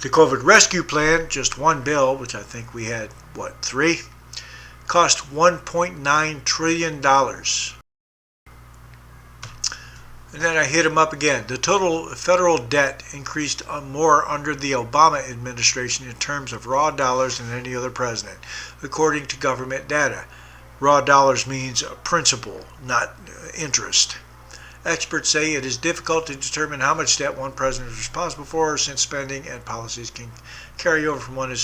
The COVID rescue plan, just one bill, which I think we had, 3, cost $1.9 trillion. And then I hit him up again. The total federal debt increased more under the Obama administration in terms of raw dollars than any other president, according to government data. Raw dollars means principal, not interest. Experts say it is difficult to determine how much debt one president is responsible for, since spending and policies can carry over from one to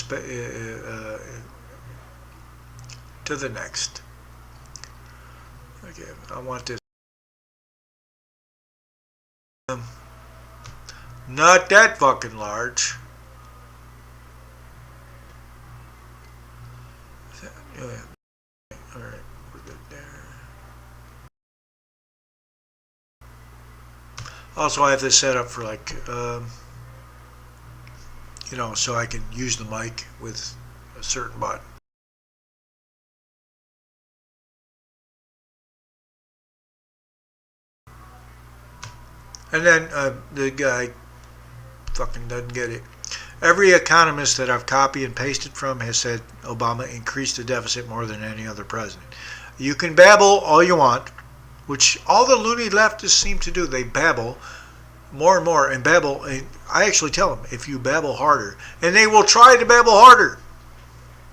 the next. Okay, I want this. Not that fucking large. Yeah. Alright, we're good there. Also, I have this set up for so I can use the mic with a certain button. And then the guy fucking doesn't get it. Every economist that I've copied and pasted from has said Obama increased the deficit more than any other president. You can babble all you want, which all the loony leftists seem to do. They babble more and more and babble. And I actually tell them, if you babble harder, and they will try to babble harder.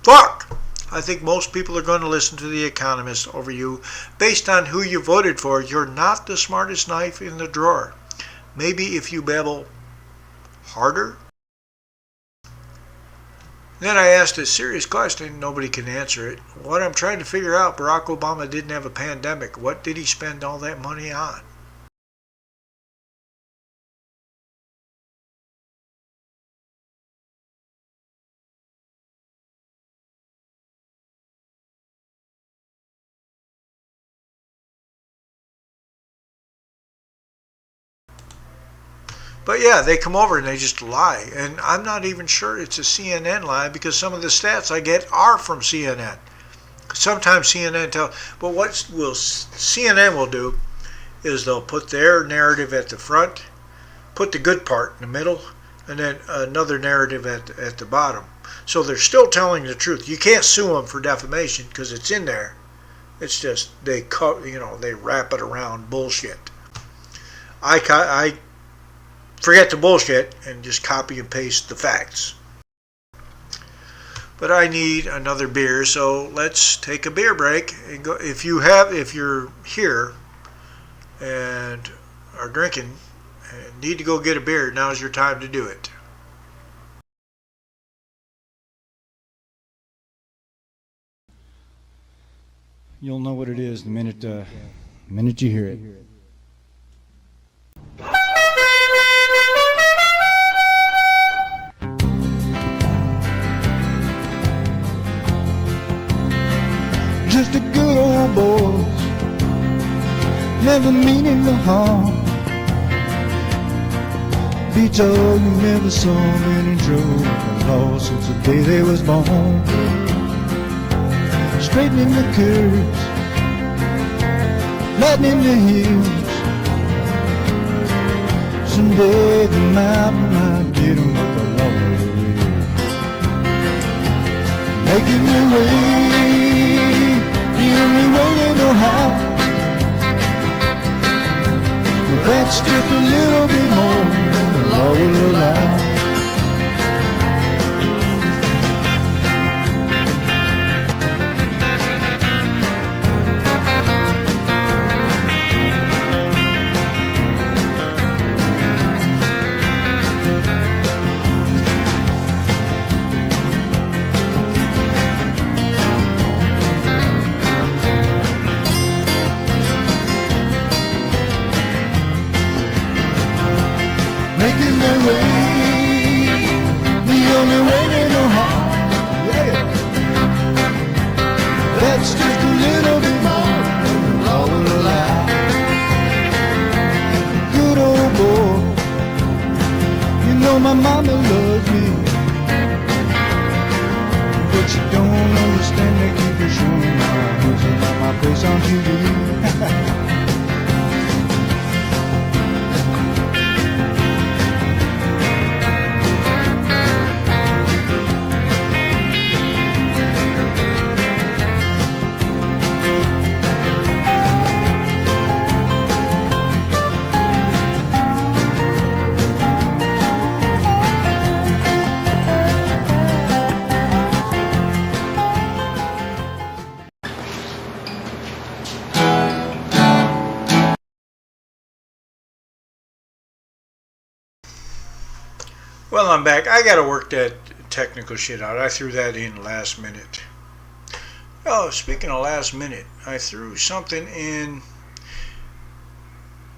Fuck! I think most people are going to listen to the economists over you based on who you voted for. You're not the smartest knife in the drawer. Maybe if you babble harder? Then I asked a serious question, nobody can answer it. What I'm trying to figure out, Barack Obama didn't have a pandemic. What did he spend all that money on? But yeah, they come over and they just lie. And I'm not even sure it's a CNN lie because some of the stats I get are from CNN. Sometimes CNN but what CNN will do is they'll put their narrative at the front, put the good part in the middle, and then another narrative at the bottom. So they're still telling the truth. You can't sue them for defamation because it's in there. It's just they wrap it around bullshit. I forget the bullshit and just copy and paste the facts. But I need another beer, so let's take a beer break and go. If you're here and are drinking and need to go get a beer, now's your time to do it. You'll know what it is the minute you hear it. Just a good old boy, never meaning no harm. Beats all you never saw many drove and lost since the day they was born. Straightening the curves, lightening the hills. Someday the mountain might get 'em with the water wheel. Making the way, the only way they know how. But that's just a little bit more than the law will allow. Making their way, the only way they know how. Yeah. That's just a little bit more than the law will allow. Good old boy, you know my mama loves me, but you don't understand. They keep her showing my hoods and my face on TV. Well, I'm back. I got to work that technical shit out. I threw that in last minute. Oh, speaking of last minute, I threw something in.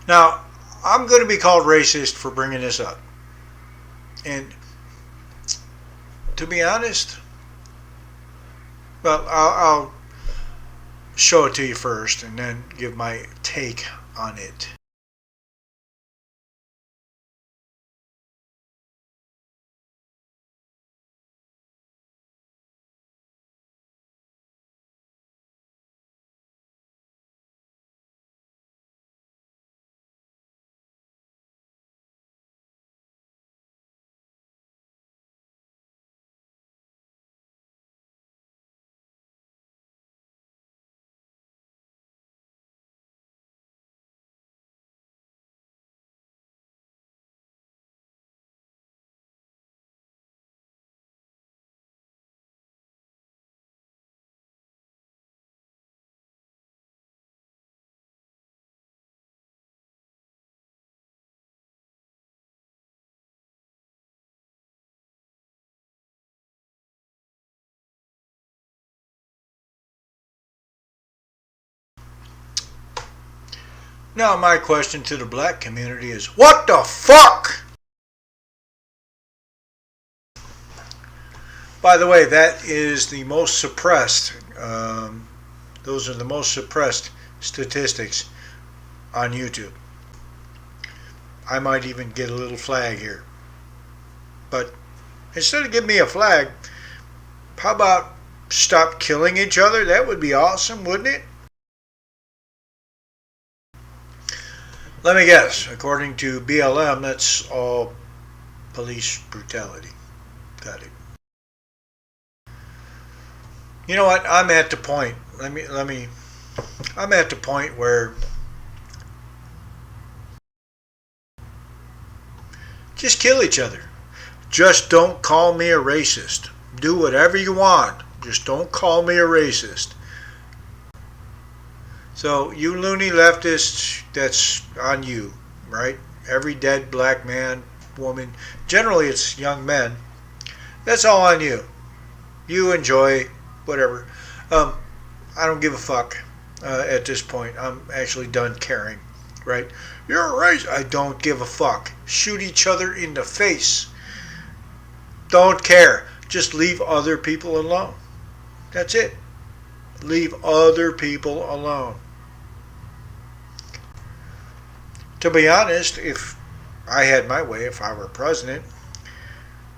Now, I'm going to be called racist for bringing this up. And to be honest, well, I'll show it to you first and then give my take on it. Now my question to the black community is, what the fuck? By the way, that is the most suppressed, those are the most suppressed statistics on YouTube. I might even get a little flag here. But instead of giving me a flag, how about stop killing each other? That would be awesome, wouldn't it? Let me guess, according to BLM, that's all police brutality. Got it. You know what? I'm at the point. I'm at the point where just kill each other. Just don't call me a racist. Do whatever you want. Just don't call me a racist. So you loony leftists, that's on you, right? Every dead black man, woman, generally it's young men. That's all on you. You enjoy whatever. I don't give a fuck at this point. I'm actually done caring, right? You're a racist. I don't give a fuck. Shoot each other in the face. Don't care. Just leave other people alone. That's it. Leave other people alone. To be honest, if I had my way, if I were president,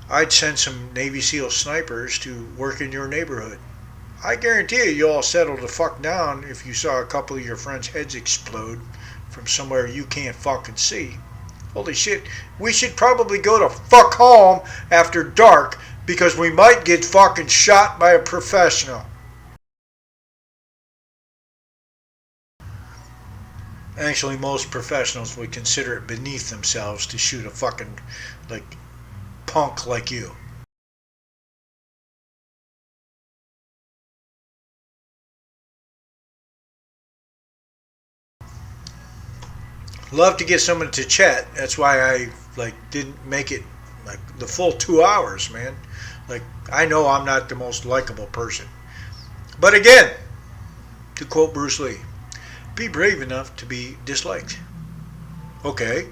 I'd send some Navy SEAL snipers to work in your neighborhood. I guarantee you'll all settle the fuck down if you saw a couple of your friends' heads explode from somewhere you can't fucking see. Holy shit, we should probably go to fuck home after dark because we might get fucking shot by a professional. Actually, most professionals would consider it beneath themselves to shoot a fucking, punk like you. Love to get someone to chat. That's why I didn't make it the full 2 hours, man. I know I'm not the most likable person. But again, to quote Bruce Lee, be brave enough to be disliked. Okay,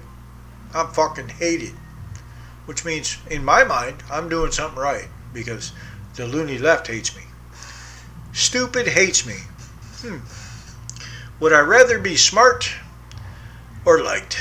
I'm fucking hated. Which means, in my mind, I'm doing something right because the loony left hates me. Stupid hates me. Would I rather be smart or liked?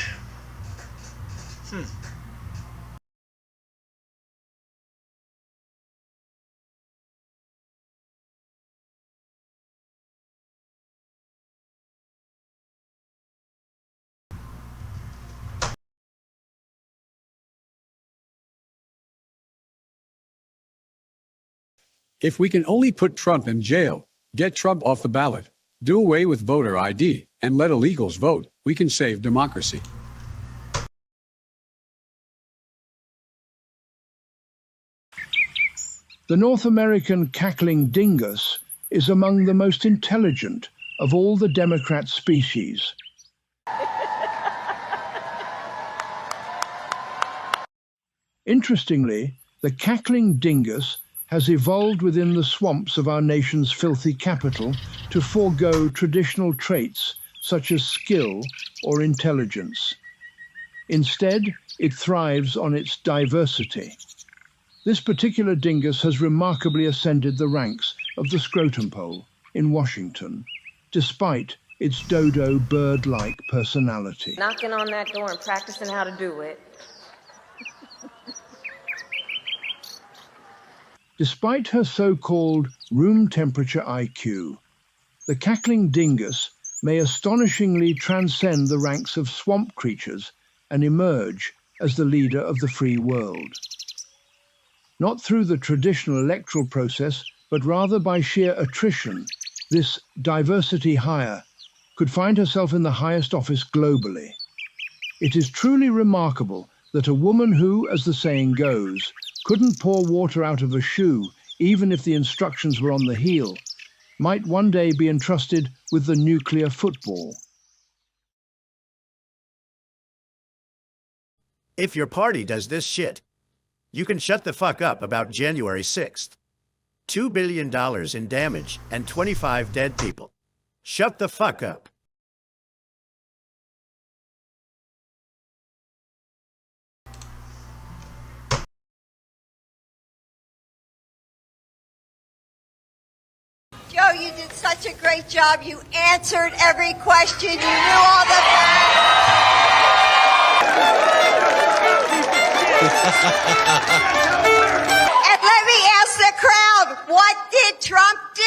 If we can only put Trump in jail, get Trump off the ballot, do away with voter ID, and let illegals vote, we can save democracy. The North American cackling dingus is among the most intelligent of all the Democrat species. Interestingly, the cackling dingus has evolved within the swamps of our nation's filthy capital to forego traditional traits such as skill or intelligence. Instead, it thrives on its diversity. This particular dingus has remarkably ascended the ranks of the scrotum pole in Washington, despite its dodo bird-like personality. Knocking on that door and practicing how to do it. Despite her so-called room temperature IQ, the cackling dingus may astonishingly transcend the ranks of swamp creatures and emerge as the leader of the free world. Not through the traditional electoral process, but rather by sheer attrition, this diversity hire could find herself in the highest office globally. It is truly remarkable that a woman who, as the saying goes, couldn't pour water out of a shoe, even if the instructions were on the heel, might one day be entrusted with the nuclear football. If your party does this shit, you can shut the fuck up about January 6th. $2 billion in damage and 25 dead people. Shut the fuck up. Joe, you did such a great job. You answered every question. You knew all the And let me ask the crowd, what did Trump do?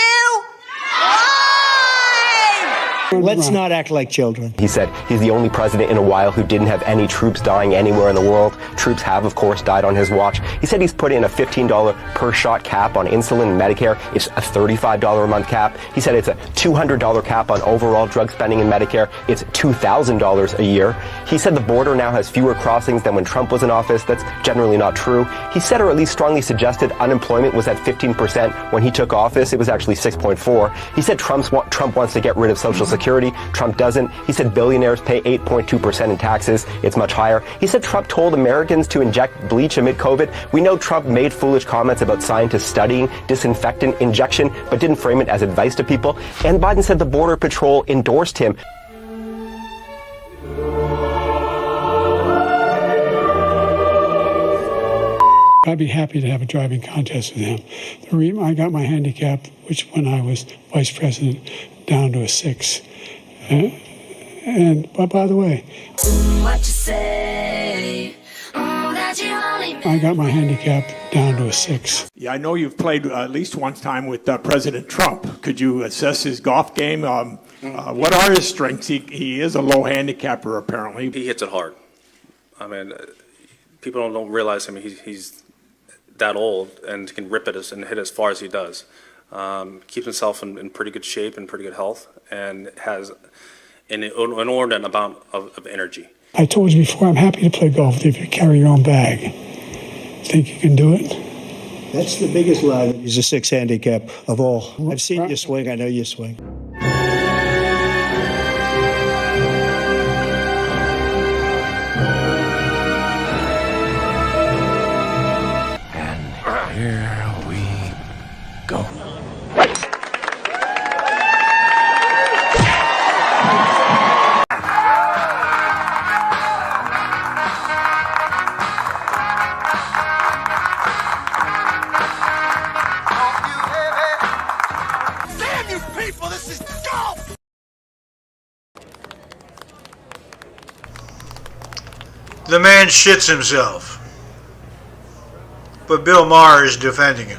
Let's not act like children. He said he's the only president in a while who didn't have any troops dying anywhere in the world. Troops have, of course, died on his watch. He said he's put in a $15 per shot cap on insulin and Medicare. It's a $35 a month cap. He said it's a $200 cap on overall drug spending in Medicare. It's $2,000 a year. He said the border now has fewer crossings than when Trump was in office. That's generally not true. He said, or at least strongly suggested, unemployment was at 15% when he took office. It was actually 6.4. He said Trump wants to get rid of Social Security. Trump doesn't. He said billionaires pay 8.2% in taxes. It's much higher. He said Trump told Americans to inject bleach amid COVID. We know Trump made foolish comments about scientists studying disinfectant injection, but didn't frame it as advice to people. And Biden said the Border Patrol endorsed him. I'd be happy to have a driving contest with him. I got my handicap, which when I was vice president, down to a 6. But by the way, What you say? That you only I got my handicap down to a 6. Yeah, I know you've played at least one time with President Trump. Could you assess his golf game? What are his strengths? He is a low handicapper, apparently. He hits it hard. I mean, people don't realize, I mean, he's that old and can rip it and hit as far as he does. Keeps himself in pretty good shape and pretty good health, and has an inordinate amount of energy. I told you before, I'm happy to play golf with you if you carry your own bag. Think you can do it? That's the biggest lie. He's a 6 handicap of all. I've seen you swing. I know you swing. Here we go. Damn you people, this is golf! The man shits himself, but Bill Maher is defending him.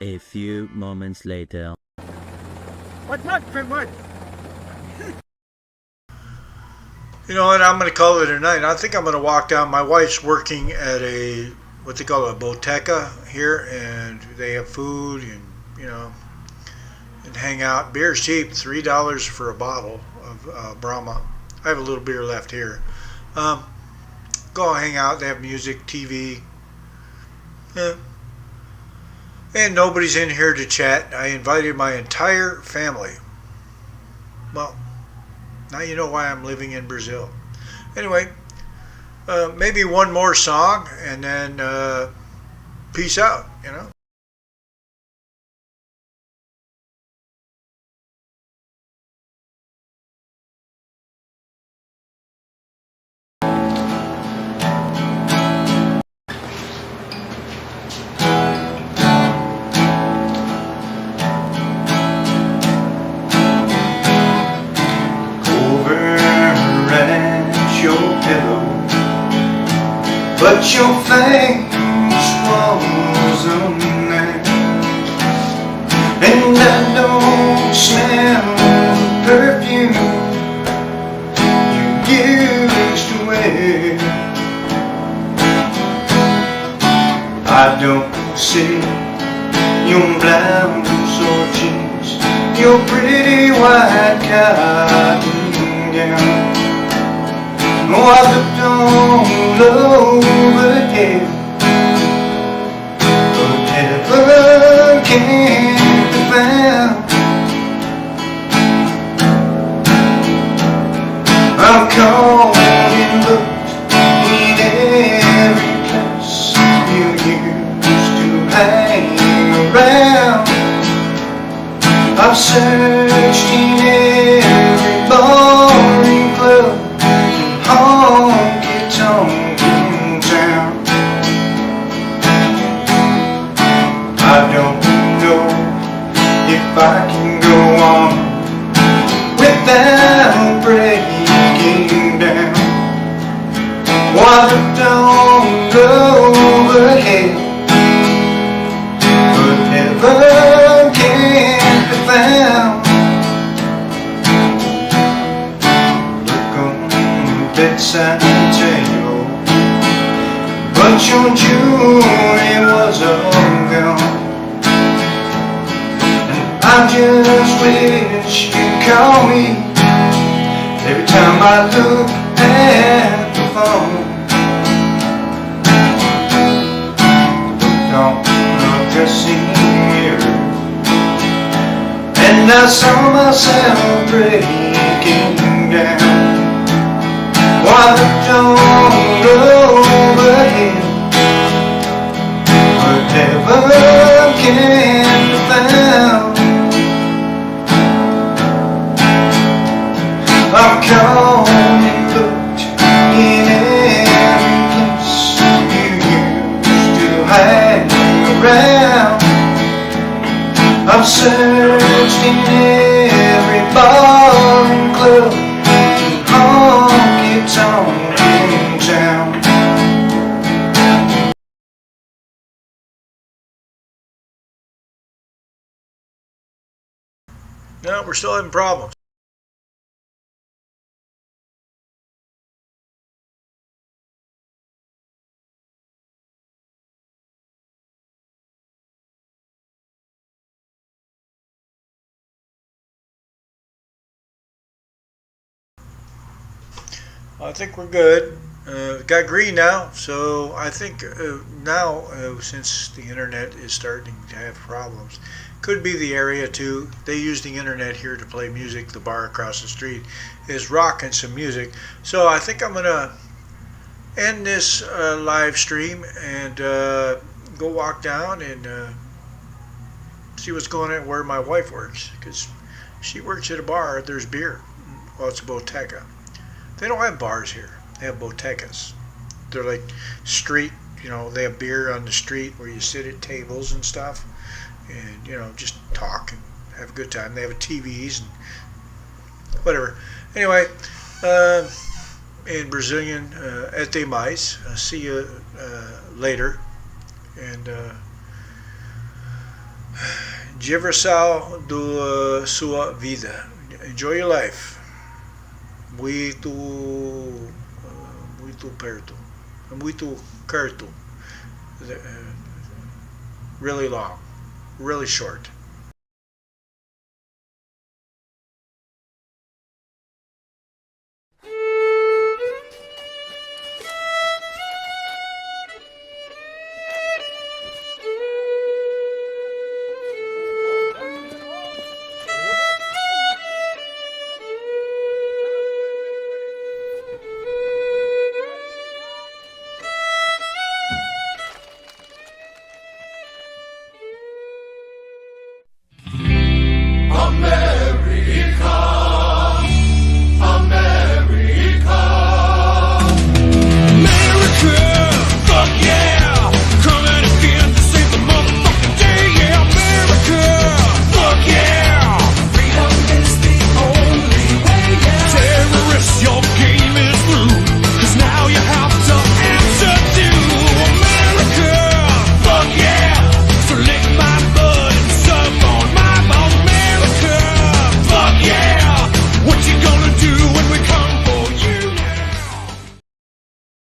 A few moments later. What's up, Gringo? You know what, I'm going to call it a night. I think I'm going to walk down. My wife's working at what they call a boteca here, and they have food and, and hang out. Beer's cheap, $3 for a bottle of Brahma. I have a little beer left here. Go hang out. They have music, TV. Yeah. And nobody's in here to chat. I invited my entire family. Well, now you know why I'm living in Brazil. Anyway, maybe one more song and then peace out, But your face wasn't there, and I don't smell the perfume you used to wear. I don't see your blouse or jeans, your pretty white cotton gown. Oh, I looked all over here, but never can be found. I'm caught in looks in every place you used to hang around. I've searched in every bar and club, honky tonk down. Water don't overhead, but heaven can't be found. Look on the bedside table, but your jewelry was all gone. And I just wish you'd call me every time I look at the phone. Looked on the dressing mirror, and I saw myself breaking down. While the dawn overhead, but heaven can't be found. I've come and looked in every place you used to hang around. I've searched in every bar and club and honky-tonk in town. No, we're still having problems. I think we're good. Got green now, so I think now since the internet is starting to have problems, could be the area too. They use the internet here to play music. The bar across the street is rocking some music, so I think I'm gonna end this live stream and go walk down and see what's going on where my wife works, because she works at a bar. There's beer. Well, it's a boteca. They don't have bars here. They have botecas. They're like street, they have beer on the street where you sit at tables and stuff and, just talk and have a good time. They have TVs and whatever. Anyway, in Brazilian, até mais. See you later. And diversão da sua vida. Enjoy your life. Muito perto, muito curto, really long, really short.